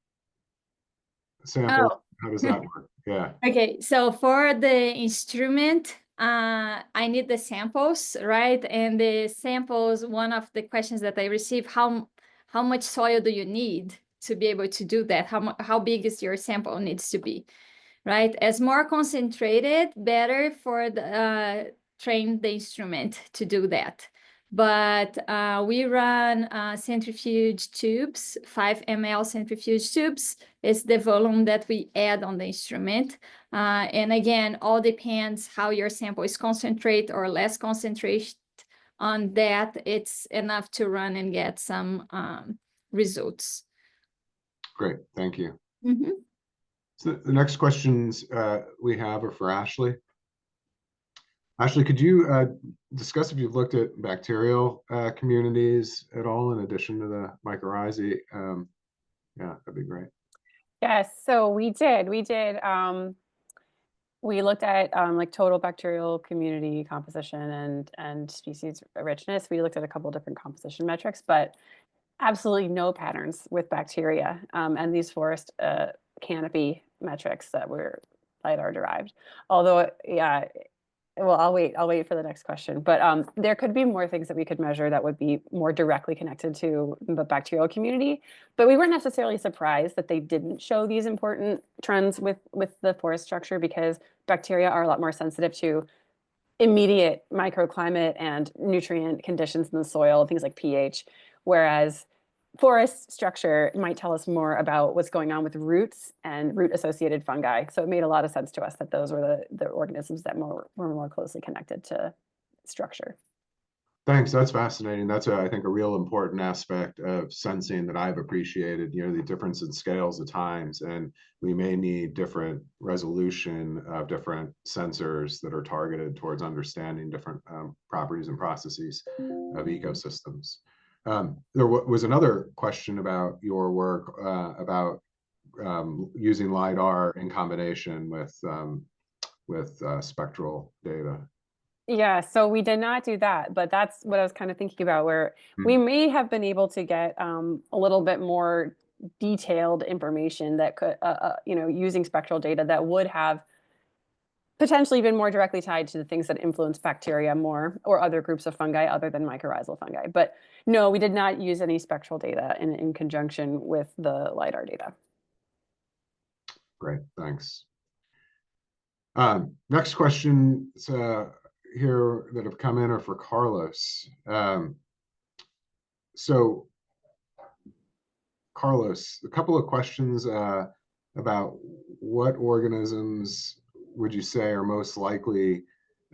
samples? Oh. How does that work? Yeah. Okay, so for the instrument, I need the samples, right? And the samples, one of the questions that I receive, how much soil do you need to be able to do that? How big is your sample needs to be, right? As more concentrated, better for the train the instrument to do that. But we run centrifuge tubes, 5 ml centrifuge tubes. It's the volume that we add on the instrument. And again, all depends how your sample is concentrate or less concentration. On that, it's enough to run and get some results. Great, thank you. Mm-hmm. So the next questions we have are for Ashley. Ashley, could you discuss if you've looked at bacterial communities at all in addition to the mycorrhizae? Yeah, that'd be great. Yes, so we did. We looked at like total bacterial community composition and species richness. We looked at a couple different composition metrics, but absolutely no patterns with bacteria and these forest canopy metrics that were LiDAR derived. Although, yeah, well, I'll wait for the next question. But there could be more things that we could measure that would be more directly connected to the bacterial community. But we weren't necessarily surprised that they didn't show these important trends with the forest structure, because bacteria are a lot more sensitive to immediate microclimate and nutrient conditions in the soil, things like pH, whereas forest structure might tell us more about what's going on with roots and root-associated fungi. So it made a lot of sense to us that those were the organisms that were more closely connected to structure. Thanks, that's fascinating. That's, I think, a real important aspect of sensing that I've appreciated, you know, the difference in scales at times, and we may need different resolution of different sensors that are targeted towards understanding different properties and processes of ecosystems. There was another question about your work about using LiDAR in combination with spectral data. Yeah, so we did not do that, but that's what I was kind of thinking about, where we may have been able to get a little bit more detailed information that could, you know, using spectral data that would have potentially been more directly tied to the things that influence bacteria more, or other groups of fungi other than mycorrhizal fungi. But no, we did not use any spectral data in conjunction with the LiDAR data. Great, thanks. Next question here that have come in are for Carlos. So Carlos, a couple of questions about what organisms would you say are most likely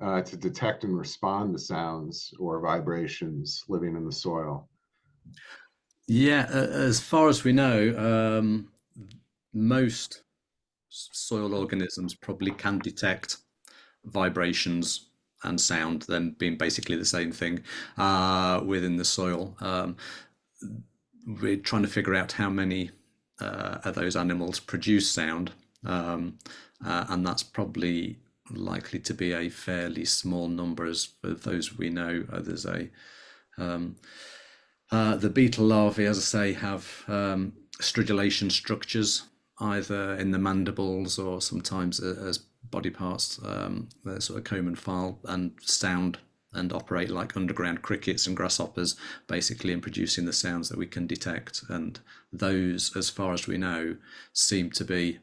to detect and respond to sounds or vibrations living in the soil? Yeah, as far as we know, most soil organisms probably can detect vibrations and sound, them being basically the same thing within the soil. We're trying to figure out how many of those animals produce sound, and that's probably likely to be a fairly small number. As for those we know, there's the beetle larvae, as I say, have stridulation structures either in the mandibles or sometimes as body parts. They're sort of comb and file and sound and operate like underground crickets and grasshoppers, basically, in producing the sounds that we can detect. And those, as far as we know, seem to be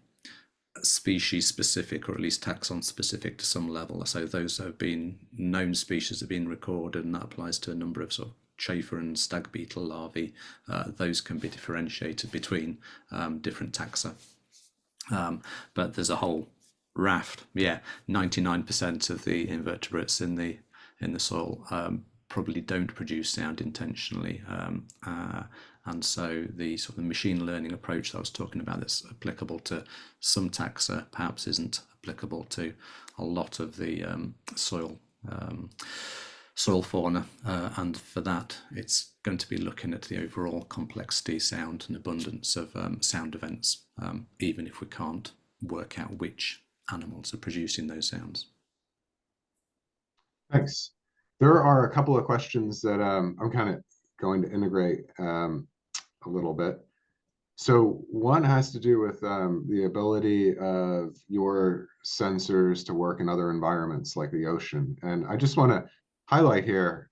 species specific, or at least taxon specific to some level. So those have been known species have been recorded, and that applies to a number of sort of chafer and stag beetle larvae. Those can be differentiated between different taxa. But there's a whole raft. Yeah, 99% of the invertebrates in the soil probably don't produce sound intentionally. And so the sort of machine learning approach that I was talking about that's applicable to some taxa perhaps isn't applicable to a lot of the soil fauna. And for that, it's going to be looking at the overall complexity, sound and abundance of sound events, even if we can't work out which animals are producing those sounds. Thanks. There are a couple of questions that I'm kind of going to integrate a little bit. So one has to do with the ability of your sensors to work in other environments like the ocean. And I just want to highlight here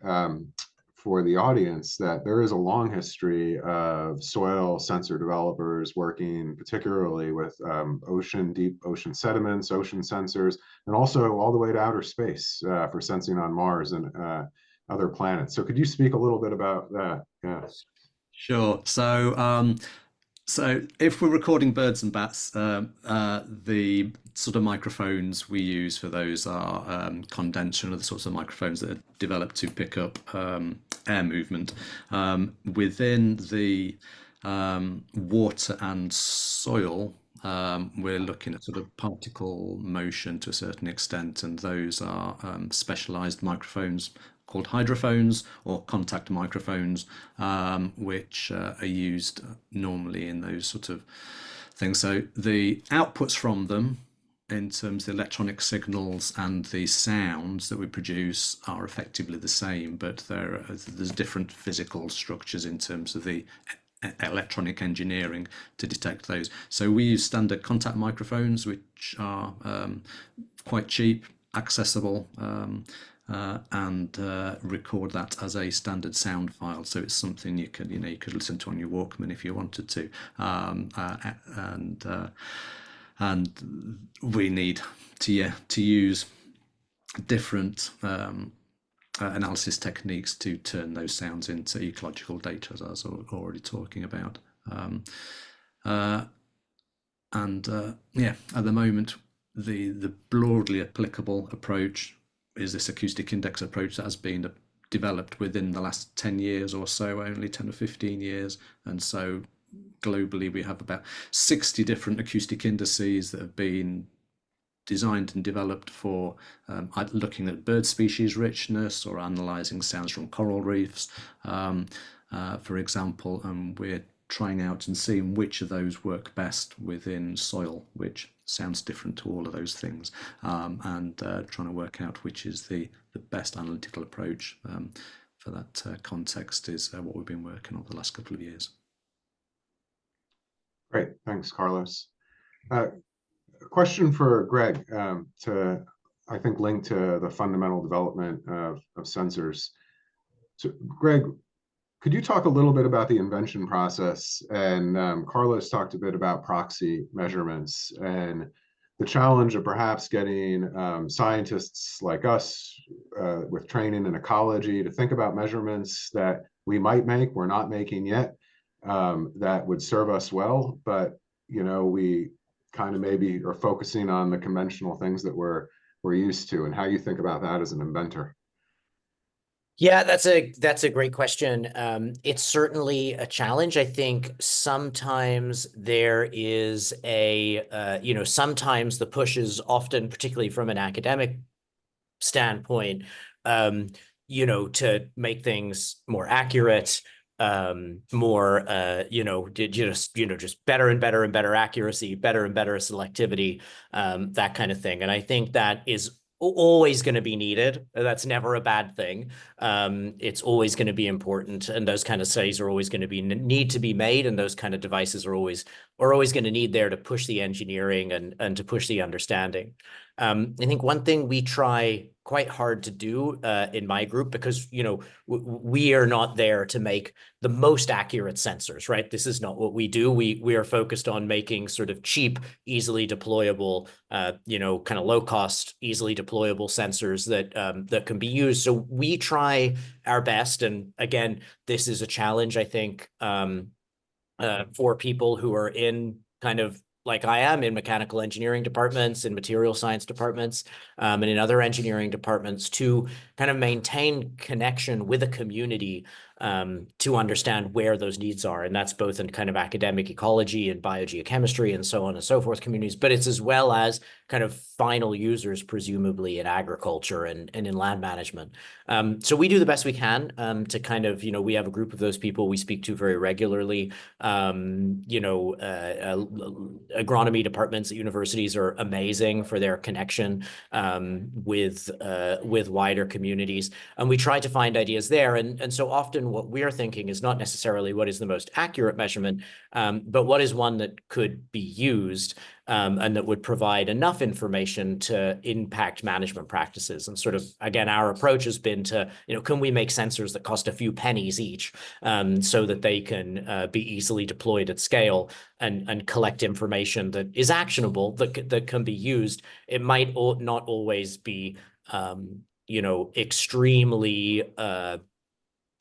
for the audience that there is a long history of soil sensor developers working particularly with deep ocean sediments, ocean sensors, and also all the way to outer space for sensing on Mars and other planets. So could you speak a little bit about that? Yeah. Sure. So if we're recording birds and bats, the sort of microphones we use for those are condenser and other sorts of microphones that are developed to pick up air movement. Within the water and soil, we're looking at sort of particle motion to a certain extent, and those are specialized microphones called hydrophones or contact microphones, which are used normally in those sort of things. So the outputs from them in terms of the electronic signals and the sounds that we produce are effectively the same, but there's different physical structures in terms of the electronic engineering to detect those. So we use standard contact microphones, which are quite cheap, accessible, and record that as a standard sound file. So it's something you could listen to on your Walkman if you wanted to, and we need to use different analysis techniques to turn those sounds into ecological data, as I was already talking about. Yeah, at the moment, the broadly applicable approach is this acoustic index approach that has been developed within the last 10 years or so, only 10 or 15 years. And so globally, we have about 60 different acoustic indices that have been designed and developed for looking at bird species richness or analysing sounds from coral reefs, for example, and we're trying out and seeing which of those work best within soil, which sounds different to all of those things, and trying to work out which is the best analytical approach for that context is what we've been working on the last couple of years. Great, thanks, Carlos. A question for Greg to, I think, link to the fundamental development of sensors. So, Greg, could you talk a little bit about the invention process? And Carlos talked a bit about proxy measurements and the challenge of perhaps getting scientists like us with training in ecology to think about measurements that we might make, we're not making yet, that would serve us well, but we kind of maybe are focusing on the conventional things that we're used to, and how you think about that as an inventor. Yeah, that's a great question. It's certainly a challenge. I think sometimes there is sometimes the push is often, particularly from an academic standpoint, to make things more accurate, more, just better and better and better accuracy, better and better selectivity, that kind of thing. And I think that is always going to be needed. That's never a bad thing. It's always going to be important, and those kind of studies are always going to need to be made, and those kind of devices are always going to need there to push the engineering and to push the understanding. I think one thing we try quite hard to do in my group, because we are not there to make the most accurate sensors, right? This is not what we do. We are focused on making sort of cheap, easily deployable, kind of low cost, easily deployable sensors that can be used. So we try our best, and again, this is a challenge, I think, for people who are in kind of like I am in mechanical engineering departments, in material science departments, and in other engineering departments, to kind of maintain connection with a community to understand where those needs are. And that's both in kind of academic ecology and biogeochemistry and so on and so forth communities, but it's as well as kind of final users, presumably in agriculture and in land management. So we do the best we can to kind of, we have a group of those people we speak to very regularly. Agronomy departments at universities are amazing for their connection with wider communities. And we try to find ideas there. And so often often what we're thinking is not necessarily what is the most accurate measurement, but what is one that could be used and that would provide enough information to impact management practices. And sort of, again, our approach has been to, can we make sensors that cost a few pennies each so that they can be easily deployed at scale and collect information that is actionable, that can be used. It might not always be extremely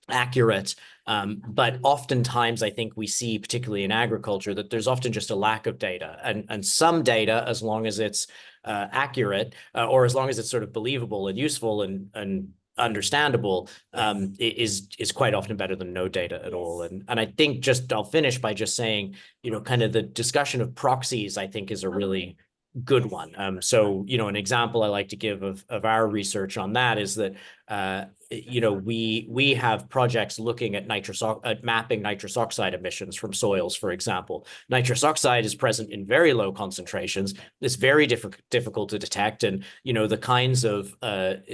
accurate. But oftentimes I think we see, particularly in agriculture, that there's often just a lack of data, and some data, as long as it's accurate or as long as it's sort of believable and useful and understandable, is quite often better than no data at all. And I think I'll finish by just saying, kind of the discussion of proxies, I think, is a really good one. So, an example I like to give of our research on that is that, we have projects looking at mapping nitrous oxide emissions from soils, for example. Nitrous oxide is present in very low concentrations. It's very difficult to detect. And, the kinds of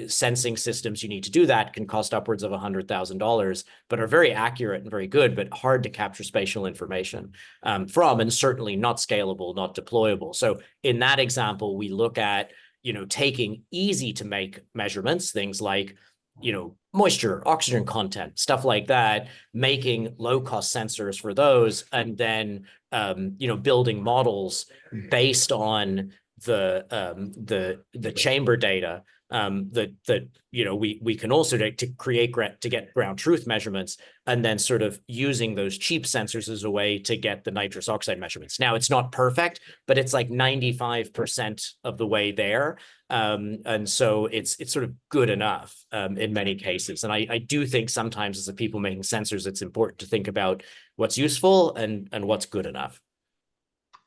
sensing systems you need to do that can cost upwards of $100,000, but are very accurate and very good, but hard to capture spatial information from, and certainly not scalable, not deployable. So in that example, we look at, taking easy to make measurements, things like, moisture, oxygen content, stuff like that, making low-cost sensors for those, and then, building models based on the chamber data that we can also to get ground truth measurements, and then sort of using those cheap sensors as a way to get the nitrous oxide measurements. Now, it's not perfect, but it's like 95% of the way there. And so it's sort of good enough in many cases. And I do think sometimes as the people making sensors, it's important to think about what's useful and what's good enough.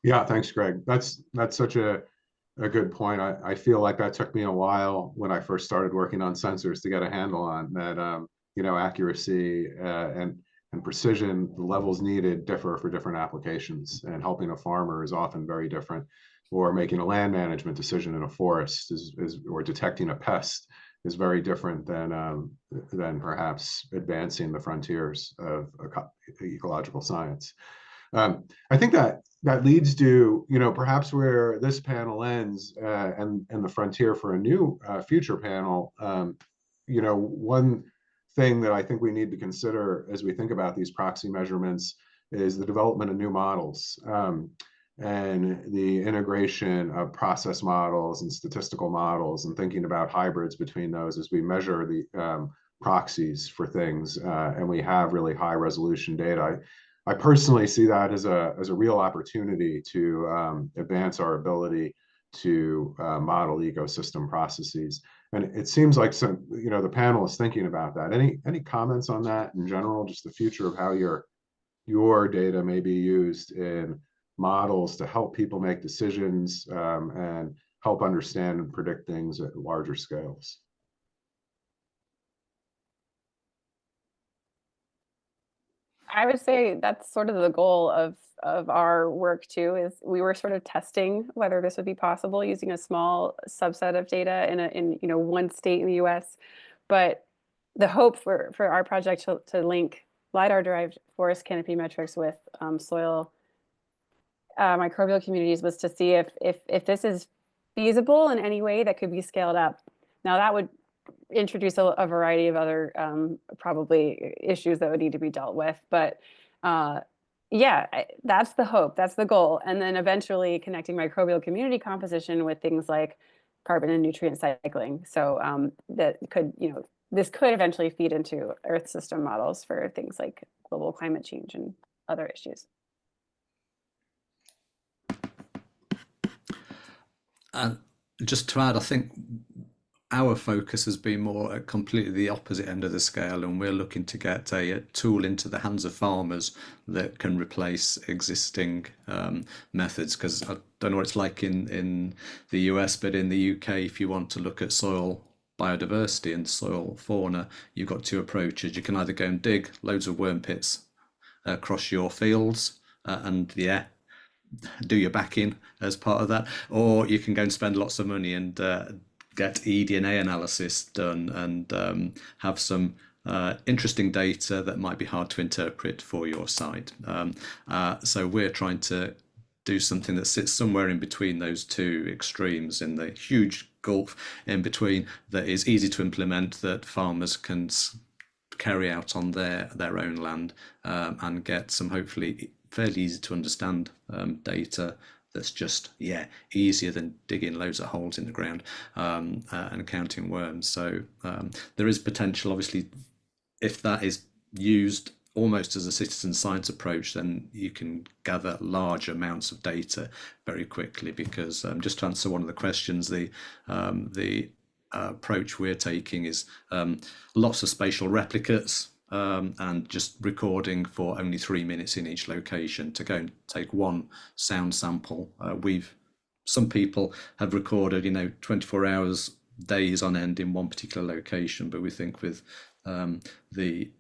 Yeah, thanks, Greg. That's such a good point. I feel like that took me a while when I first started working on sensors to get a handle on that. Accuracy and precision, the levels needed differ for different applications, and helping a farmer is often very different, or making a land management decision in a forest or detecting a pest is very different than perhaps advancing the frontiers of ecological science. I think that leads to, perhaps where this panel ends and the frontier for a new future panel. One thing that I think we need to consider as we think about these proxy measurements is the development of new models and the integration of process models and statistical models, and thinking about hybrids between those as we measure the proxies for things, and we have really high resolution data. I personally see that as a real opportunity to advance our ability to model ecosystem processes. And it seems like the panel is thinking about that. Any comments on that in general, just the future of how your data may be used in models to help people make decisions and help understand and predict things at larger scales? I would say that's sort of the goal of our work too, is we were sort of testing whether this would be possible using a small subset of data in one state in the US. But the hope for our project to link LiDAR-derived forest canopy metrics with soil microbial communities was to see if this is feasible in any way that could be scaled up. Now that would introduce a variety of other probably issues that would need to be dealt with, but yeah, that's the hope, that's the goal. And then eventually connecting microbial community composition with things like carbon and nutrient cycling. So that could, this could eventually feed into Earth system models for things like global climate change and other issues. Just to add, I think our focus has been more at completely the opposite end of the scale, and we're looking to get a tool into the hands of farmers that can replace existing methods. Because I don't know what it's like in the US, but in the UK, if you want to look at soil biodiversity and soil fauna, you've got two approaches. You can either go and dig loads of worm pits across your fields and do your backing as part of that, or you can go and spend lots of money and get eDNA analysis done and have some interesting data that might be hard to interpret for your site. So we're trying to do something that sits somewhere in between those two extremes, in the huge gulf in between, that is easy to implement, that farmers can carry out on their own land, and get some hopefully fairly easy to understand data that's just easier than digging loads of holes in the ground and counting worms. So there is potential, obviously, if that is used almost as a citizen science approach, then you can gather large amounts of data very quickly. Because just to answer one of the questions, the approach we're taking is lots of spatial replicates, and just recording for only 3 minutes in each location. To go and take one sound sample, some people have recorded 24 hours, days on end in one particular location, but we think with the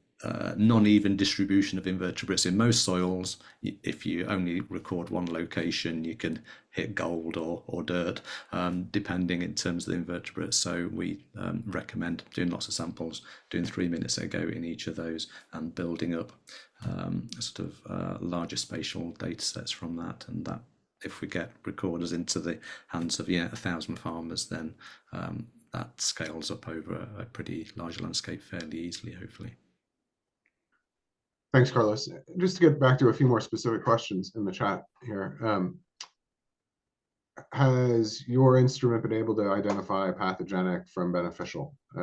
non-even distribution of invertebrates in most soils, if you only record one location, you can hit gold or dirt, depending in terms of the invertebrates. So we recommend doing lots of samples, doing 3 minutes a go in each of those, and building up sort of larger spatial data sets from that. And that, if we get recorders into the hands of 1,000 farmers, then that scales up over a pretty large landscape fairly easily, hopefully. Thanks, Carlos. Just to get back to a few more specific questions in the chat here. Has your instrument been able to identify pathogenic from beneficial? We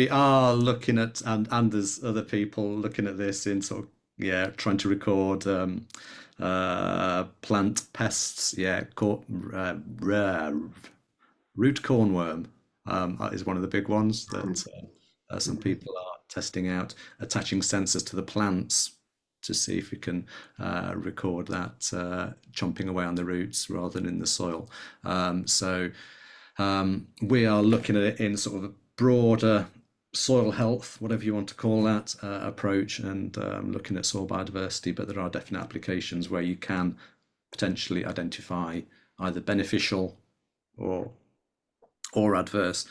are looking at, and there's other people looking at this in sort of, trying to record plant pests. Root cornworm is one of the big ones that some people are testing out, attaching sensors to the plants to see if we can record that chomping away on the roots rather than in the soil. So we are looking at it in sort of a broader soil health, whatever you want to call that, approach, and looking at soil biodiversity. But there are definite applications where you can potentially identify either beneficial or adverse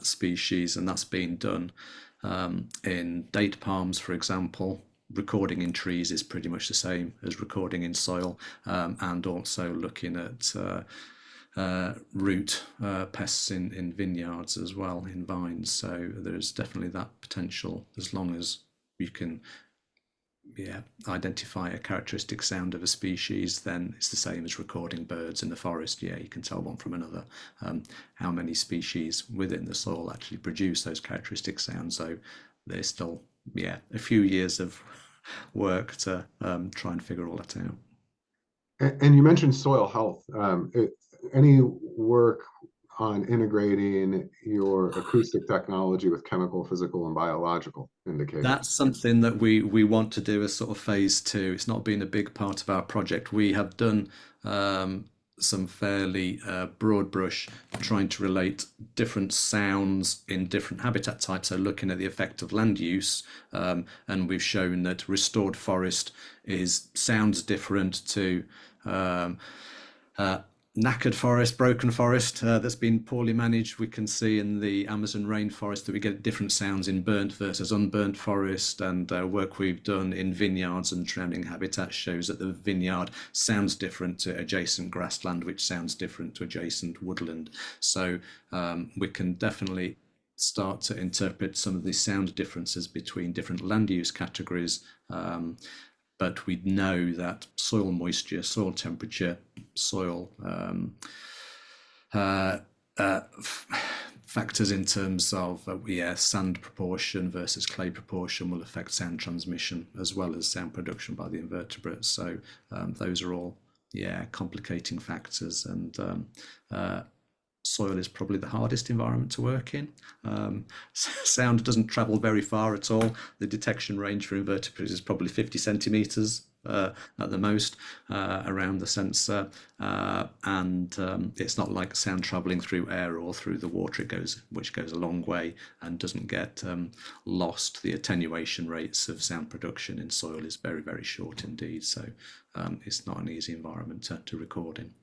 species, and that's been done in date palms, for example. Recording in trees is pretty much the same as recording in soil, and also looking at root pests in vineyards as well, in vines. So there's definitely that potential, as long as you can identify a characteristic sound of a species. Then it's the same as recording birds in the forest. You can tell one from another. How many species within the soil actually produce those characteristic sounds? So there's still a few years of work to try and figure all that out. And you mentioned soil health. Any work on integrating your acoustic technology with chemical, physical, and biological indicators? That's something that we want to do as sort of phase 2. It's not been a big part of our project. We have done some fairly broad brush trying to relate different sounds in different habitat types, so looking at the effect of land use, and we've shown that restored forest sounds different to knackered forest, broken forest that's been poorly managed. We can see in the Amazon rainforest that we get different sounds in burnt versus unburnt forest, and work we've done in vineyards and surrounding habitats shows that the vineyard sounds different to adjacent grassland, which sounds different to adjacent woodland. So we can definitely start to interpret some of the sound differences between different land use categories. But we know that soil moisture, soil temperature, soil factors in terms of sand proportion versus clay proportion will affect sound transmission as well as sound production by the invertebrates. So those are all complicating factors, and soil is probably the hardest environment to work in. Sound doesn't travel very far at all. The detection range for invertebrates is probably 50 centimeters at the most around the sensor, and it's not like sound traveling through air or through the water, which goes a long way and doesn't get lost. The attenuation rates of sound production in soil is very, very short indeed. So it's not an easy environment to record in.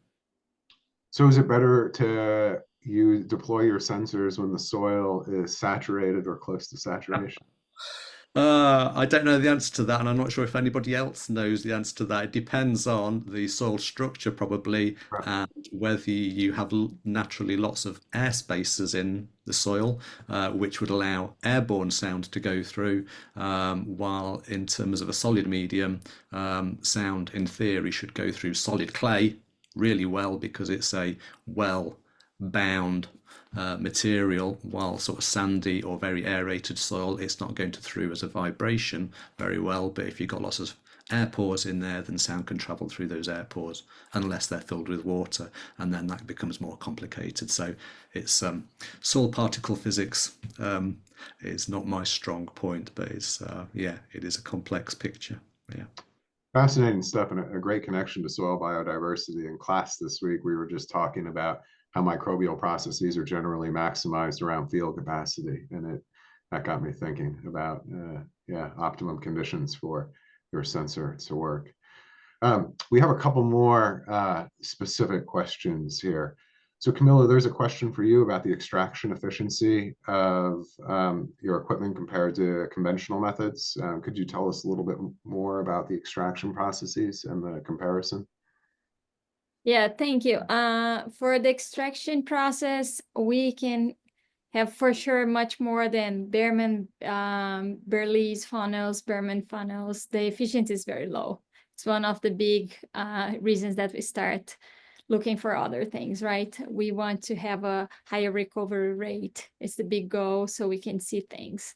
So is it better to you deploy your sensors when the soil is saturated or close to saturation? I don't know the answer to that, and I'm not sure if anybody else knows the answer to that. It depends on the soil structure, probably, Right. and whether you have naturally lots of air spaces in the soil, which would allow airborne sound to go through, while in terms of a solid medium, sound in theory should go through solid clay really well because it's a well bound material, while sort of sandy or very aerated soil, it's not going to through as a vibration very well. But if you've got lots of air pores in there, then sound can travel through those air pores unless they're filled with water, and then that becomes more complicated. So it's soil particle physics is not my strong point, but it's yeah, it is a complex picture. Yeah. Fascinating stuff, and a great connection to soil biodiversity. In class this week, we were just talking about how microbial processes are generally maximized around field capacity, and that got me thinking about yeah, optimum conditions for your sensor to work. We have a couple more specific questions here. So Camila, there's a question for you about the extraction efficiency of your equipment compared to conventional methods. Could you tell us a little bit more about the extraction processes and the comparison? Yeah, thank you. For the extraction process, we can have for sure much more than Berlese funnels, Berman funnels. The efficiency is very low. It's one of the big reasons that we start looking for other things, right? We want to have a higher recovery rate. It's the big goal, so we can see things.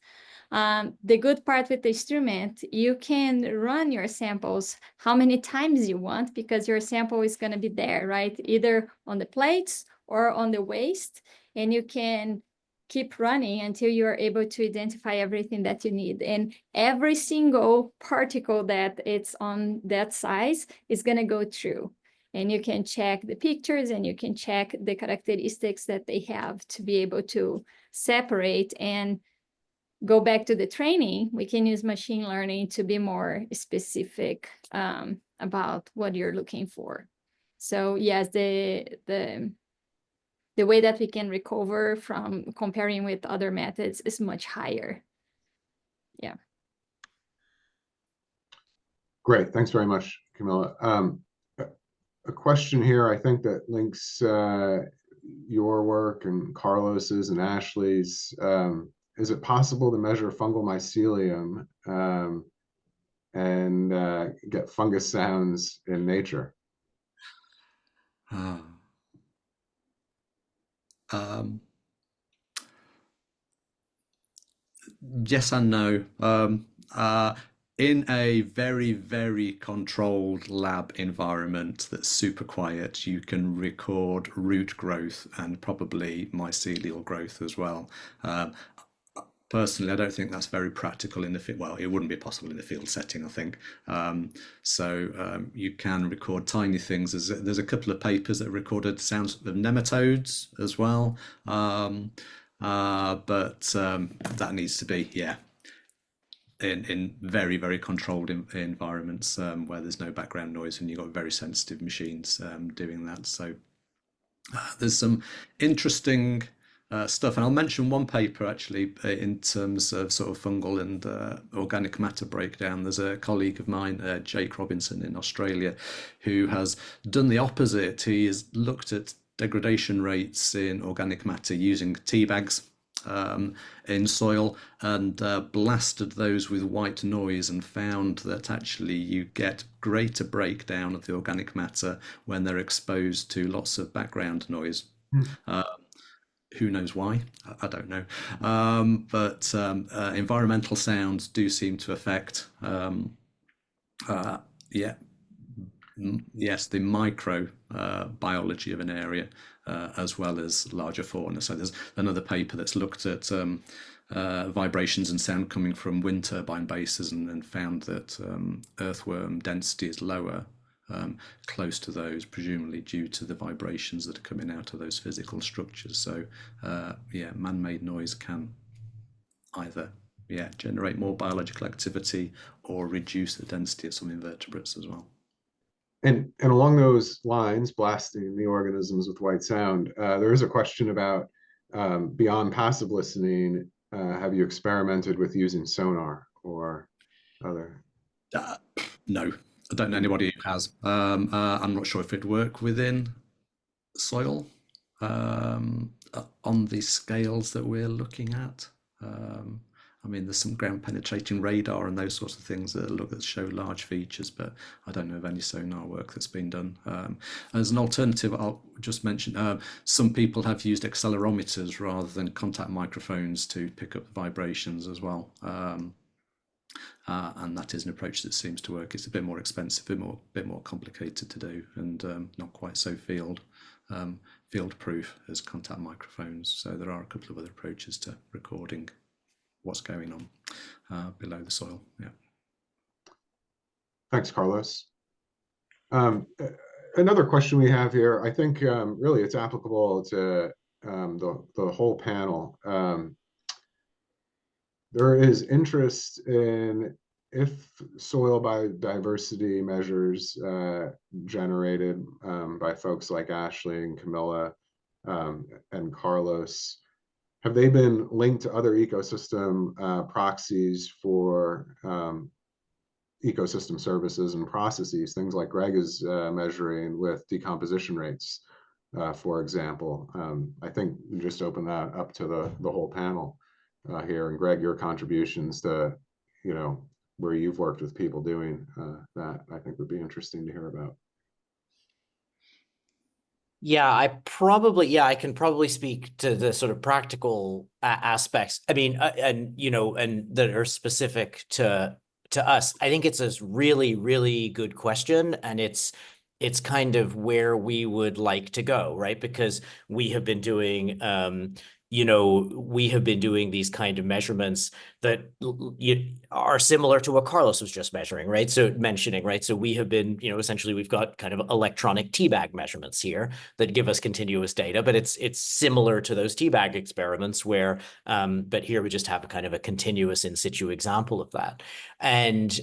The good part with the instrument, you can run your samples how many times you want because your sample is going to be there, right? Either on the plates or on the waste, and you can keep running until you are able to identify everything that you need. And every single particle that it's on that size is going to go through. And you can check the pictures and you can check the characteristics that they have to be able to separate and go back to the training. We can use machine learning to be more specific about what you're looking for. So yes, the way that we can recover from comparing with other methods is much higher. Yeah. Great, thanks very much, Camila. A question here, I think that links your work and Carlos's and Ashley's. Is it possible to measure fungal mycelium and get fungus sounds in nature? Yes and no. In a very, very controlled lab environment that's super quiet, you can record root growth and probably mycelial growth as well. Personally, I don't think that's very practical in the field. Well, it wouldn't be possible in the field setting, I think. You can record tiny things. There's a couple of papers that recorded sounds of nematodes as well. But that needs to be, yeah, in very, very controlled environments where there's no background noise and you've got very sensitive machines doing that. So there's some interesting stuff, and I'll mention one paper actually in terms of sort of fungal and organic matter breakdown. There's a colleague of mine, Jake Robinson in Australia, who has done the opposite. He has looked at degradation rates in organic matter using tea bags in soil and blasted those with white noise and found that actually you get greater breakdown of the organic matter when they're exposed to lots of background noise. Who knows why? I don't know. But environmental sounds do seem to affect, yes, the micro biology of an area as well as larger fauna. So there's another paper that's looked at vibrations and sound coming from wind turbine bases and found that earthworm density is lower close to those, presumably due to the vibrations that are coming out of those physical structures. So yeah, man-made noise can either generate more biological activity or reduce the density of some invertebrates as well. And along those lines, blasting the organisms with white sound, there is a question about beyond passive listening, have you experimented with using sonar or other? No, I don't know anybody who has. I'm not sure if it'd work within soil on the scales that we're looking at. I mean, there's some ground penetrating radar and those sorts of things that show large features, but I don't know of any sonar work that's been done. As an alternative, I'll just mention some people have used accelerometers rather than contact microphones to pick up the vibrations as well. And that is an approach that seems to work. It's a bit more expensive, a bit more complicated to do, and not quite so field proof as contact microphones. So there are a couple of other approaches to recording what's going on below the soil. Yeah. Thanks, Carlos. Another question we have here, I think really it's applicable to the whole panel. There is interest in if soil biodiversity measures generated by folks like Ashley and Camila and Carlos, have they been linked to other ecosystem proxies for ecosystem services and processes, things like Greg is measuring with decomposition rates, for example? I think you just open that up to the whole panel here. And Greg, your contributions to, where you've worked with people doing that, I think would be interesting to hear about. Yeah, I can probably speak to the sort of practical aspects. I mean, and that are specific to us. I think it's a really, really good question, and it's kind of where we would like to go, right? Because we have been doing these kind of measurements that are similar to what Carlos was just measuring, right? So mentioning, right? So we have been, essentially we've got kind of electronic teabag measurements here that give us continuous data, but it's similar to those teabag experiments where, but here we just have a kind of a continuous in situ example of that, and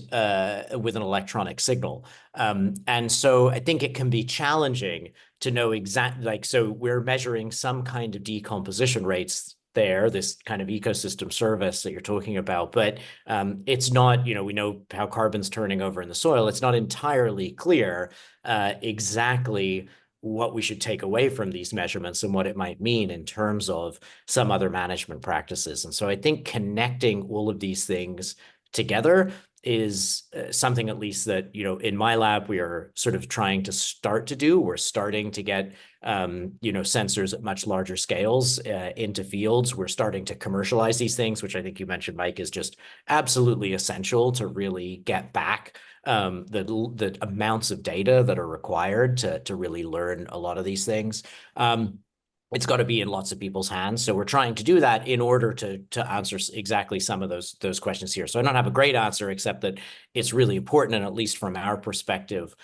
with an electronic signal. And so I think it can be challenging to know exactly, so we're measuring some kind of decomposition rates there, this kind of ecosystem service that you're talking about, but it's not, we know how carbon's turning over in the soil. It's not entirely clear exactly what we should take away from these measurements and what it might mean in terms of some other management practices. And so I think connecting all of these things together is something, at least that, in my lab, we are sort of trying to start to do. We're starting to get, sensors at much larger scales into fields. We're starting to commercialize these things, which I think you mentioned, Mike, is just absolutely essential to really get back the amounts of data that are required to really learn a lot of these things. It's got to be in lots of people's hands. So we're trying to do that in order to answer exactly some of those questions here. So I don't have a great answer, except that it's really important, and at least from our perspective,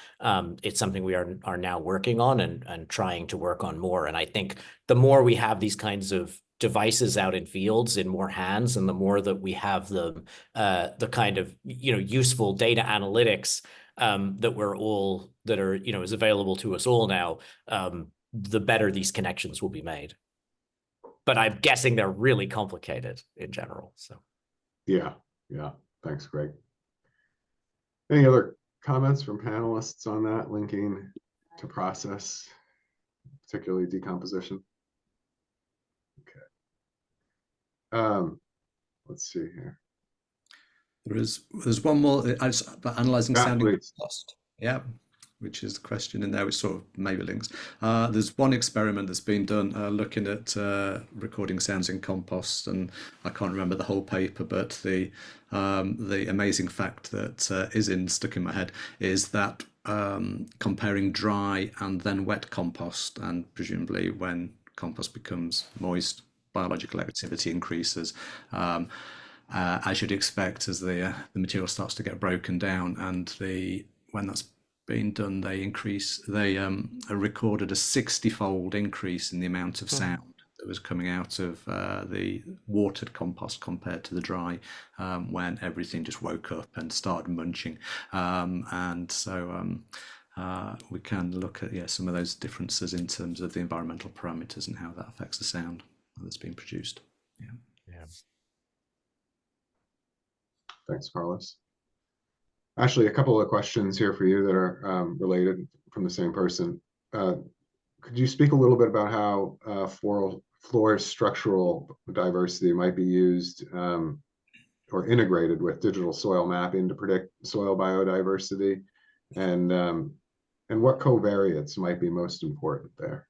it's something we are now working on and trying to work on more. And I think the more we have these kinds of devices out in fields in more hands, and the more that we have the kind of useful data analytics that are is available to us all now, the better these connections will be made. But I'm guessing they're really complicated in general. So yeah, thanks, Greg. Any other comments from panelists on that, linking to process, particularly decomposition? Okay. Let's see here. There's one more. About analyzing sounding lost. Yeah, which is the question in there, which sort of maybe links. There's one experiment that's been done looking at recording sounds in compost, and I can't remember the whole paper, but the amazing fact that is stuck in my head is that comparing dry and then wet compost, and presumably when compost becomes moist, biological activity increases. As you'd expect, as the material starts to get broken down, and when that's been done, they recorded a 60-fold increase in the amount of sound that was coming out of the watered compost compared to the dry, when everything just woke up and started munching. And so we can look at some of those differences in terms of the environmental parameters and how that affects the sound that's being produced. Yeah. Thanks, Carlos. Ashley, a couple of questions here for you that are related from the same person. Could you speak a little bit about how floor structural diversity might be used or integrated with digital soil mapping to predict soil biodiversity, and what covariates might be most important there?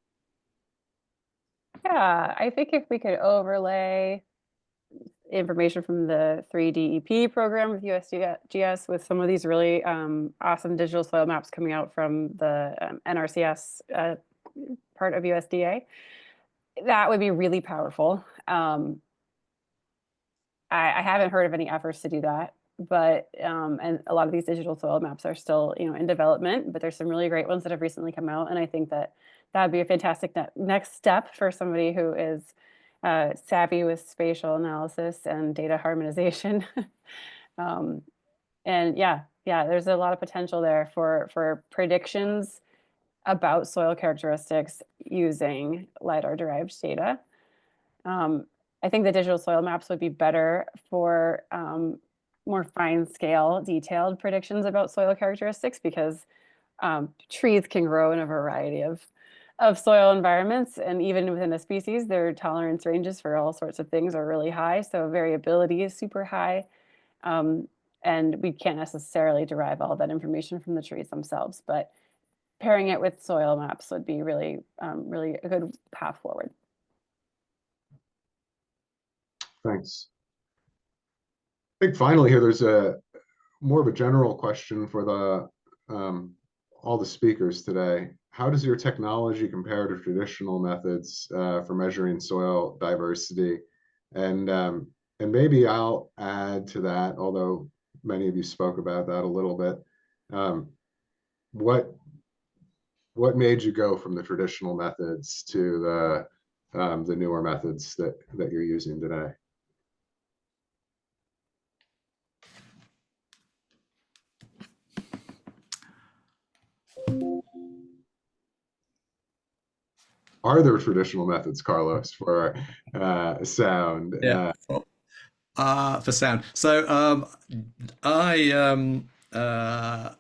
Yeah, I think if we could overlay information from the 3DEP program with USGS with some of these really awesome digital soil maps coming out from the NRCS part of USDA, that would be really powerful. I haven't heard of any efforts to do that, but and a lot of these digital soil maps are still in development, but there's some really great ones that have recently come out, and I think that would be a fantastic next step for somebody who is savvy with spatial analysis and data harmonization. And yeah, there's a lot of potential there for predictions about soil characteristics using LiDAR-derived data. I think the digital soil maps would be better for more fine-scale, detailed predictions about soil characteristics, because trees can grow in a variety of soil environments, and even within a species, their tolerance ranges for all sorts of things are really high, so variability is super high, and we can't necessarily derive all that information from the trees themselves, but pairing it with soil maps would be really really a good path forward. Thanks. I think finally here there's a more of a general question for the all the speakers today. How does your technology compare to traditional methods for measuring soil diversity? And maybe I'll add to that, although many of you spoke about that a little bit. What made you go from the traditional methods to the newer methods that you're using today? Are there traditional methods, Carlos, for sound? Yeah. For sound. So I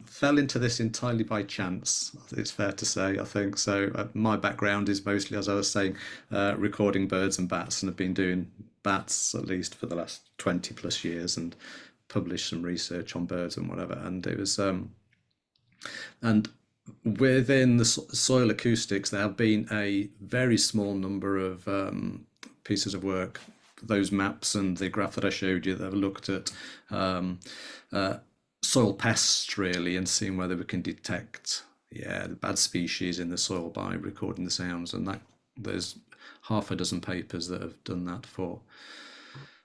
fell into this entirely by chance, it's fair to say, I think. So my background is mostly, as I was saying, recording birds and bats, and have been doing bats at least for the last 20 plus years, and published some research on birds and whatever. And it was and within the soil acoustics, there have been a very small number of pieces of work, those maps and the graph that I showed you, that have looked at soil pests really, and seeing whether we can detect the bad species in the soil by recording the sounds. And that there's half a dozen papers that have done that for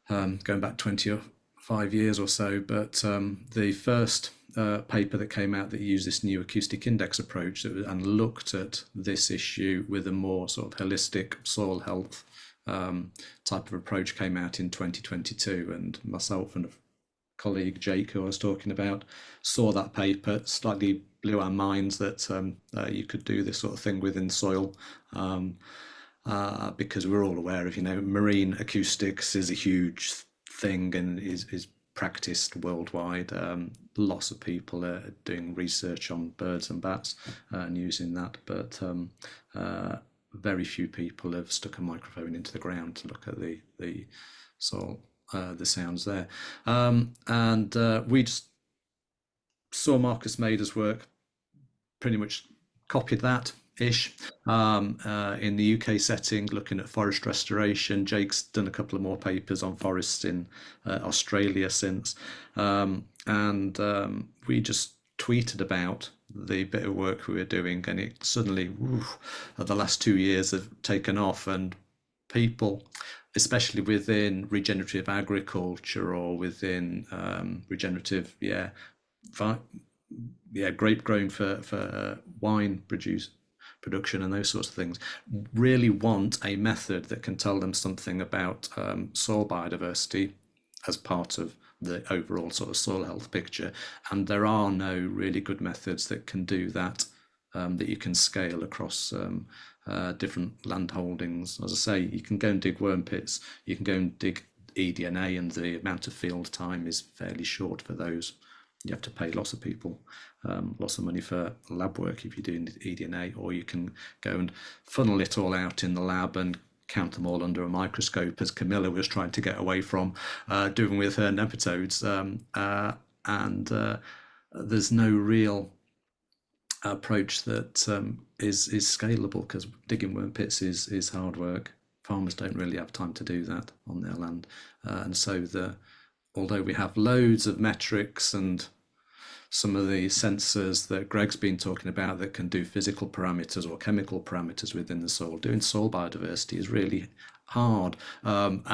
going back 25 years or so. But the first paper that came out that used this new acoustic index approach and looked at this issue with a more sort of holistic soil health type of approach came out in 2022, and myself and a colleague, Jake, who I was talking about, saw that paper, slightly blew our minds that you could do this sort of thing within soil, because we're all aware of, marine acoustics is a huge thing and is practiced worldwide. Lots of people are doing research on birds and bats and using that, but very few people have stuck a microphone into the ground to look at the soil, the sounds there. And we just saw Marcus Mader's work, pretty much copied that ish in the UK setting, looking at forest restoration. Jake's done a couple of more papers on forests in Australia since, and we just tweeted about the bit of work we were doing, and it suddenly, the last 2 years have taken off, and people, especially within regenerative agriculture or within regenerative, grape growing for wine production and those sorts of things, really want a method that can tell them something about soil biodiversity as part of the overall sort of soil health picture. And there are no really good methods that can do that that you can scale across different land holdings. As I say, you can go and dig worm pits, you can go and dig eDNA, and the amount of field time is fairly short for those. You have to pay lots of people lots of money for lab work if you're doing eDNA, or you can go and funnel it all out in the lab and count them all under a microscope, as Camila was trying to get away from doing with her nematodes. There's no real approach that is scalable, because digging worm pits is hard work. Farmers don't really have time to do that on their land, and so although we have loads of metrics and some of the sensors that Greg's been talking about that can do physical parameters or chemical parameters within the soil, doing soil biodiversity is really hard, and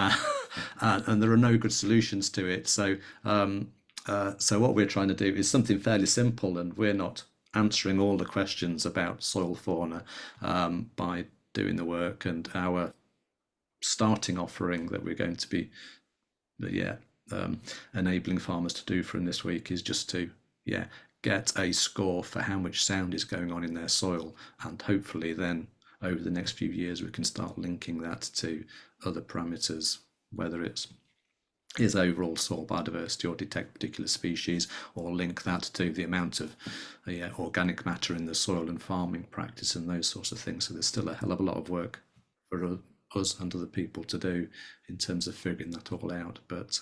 there are no good solutions to it. So what we're trying to do is something fairly simple, and we're not answering all the questions about soil fauna by doing the work. And our starting offering that we're going to be enabling farmers to do from this week is just to get a score for how much sound is going on in their soil, and hopefully then over the next few years we can start linking that to other parameters, whether it's overall soil biodiversity, or detect particular species, or link that to the amount of organic matter in the soil and farming practice and those sorts of things. So there's still a hell of a lot of work for us and other people to do in terms of figuring that all out. But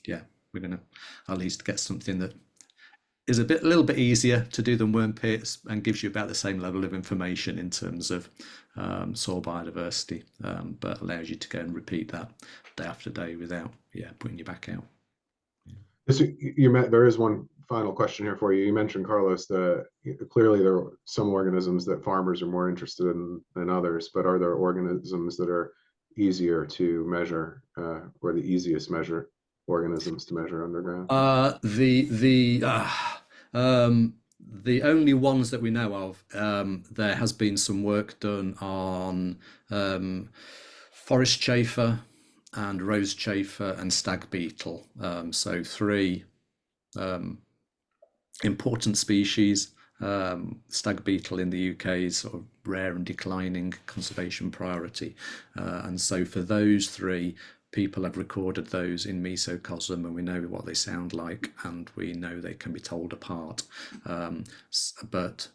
we're going to at least get something that is a little bit easier to do than worm pits, and gives you about the same level of information in terms of soil biodiversity, but allows you to go and repeat that day after day without putting you back out. There is one final question here for you. You mentioned, Carlos, clearly there are some organisms that farmers are more interested in than others, but are there organisms that are easier to measure, or the easiest organisms to measure underground? The only ones that we know of, there has been some work done on forest chafer and rose chafer and stag beetle. So 3 important species. Stag beetle in the UK is sort of rare and declining conservation priority, and so for those 3, people have recorded those in mesocosm, and we know what they sound like, and we know they can be told apart. But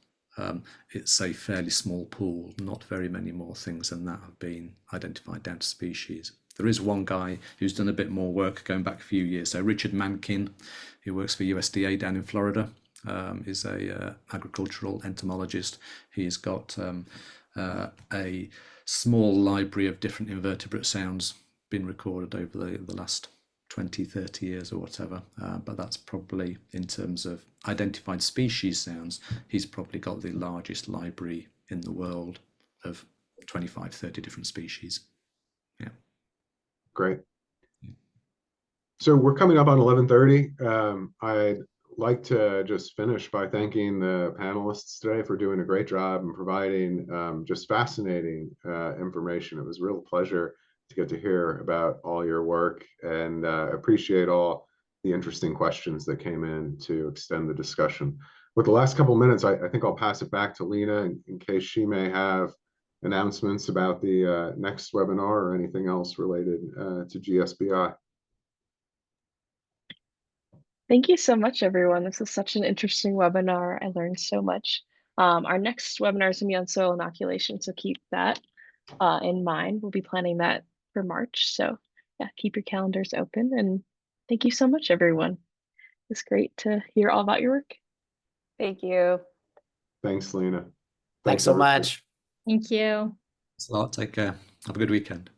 it's a fairly small pool. Not very many more things than that have been identified down to species. There is one guy who's done a bit more work going back a few years. So Richard Mankin, who works for USDA down in Florida, is a agricultural entomologist. He's got a small library of different invertebrate sounds been recorded over the last 20-30 years or whatever, but that's probably, in terms of identified species sounds, he's probably got the largest library in the world of 25-30 different species. Great. So we're coming up on 11:30. I'd like to just finish by thanking the panelists today for doing a great job and providing just fascinating information. It was a real pleasure to get to hear about all your work, and appreciate all the interesting questions that came in to extend the discussion. With the last couple minutes, I think I'll pass it back to Lena in case she may have announcements about the next webinar or anything else related to GSBI. Thank you so much, everyone. This was such an interesting webinar. I learned so much. Our next webinar is going to be on soil inoculation, so keep that in mind. We'll be planning that for March. So keep your calendars open, and thank you so much, everyone. It's great to hear all about your work. Thank you. Thanks, Lena. Thanks so much. Thank you. Thanks a lot. Take care. Have a good weekend.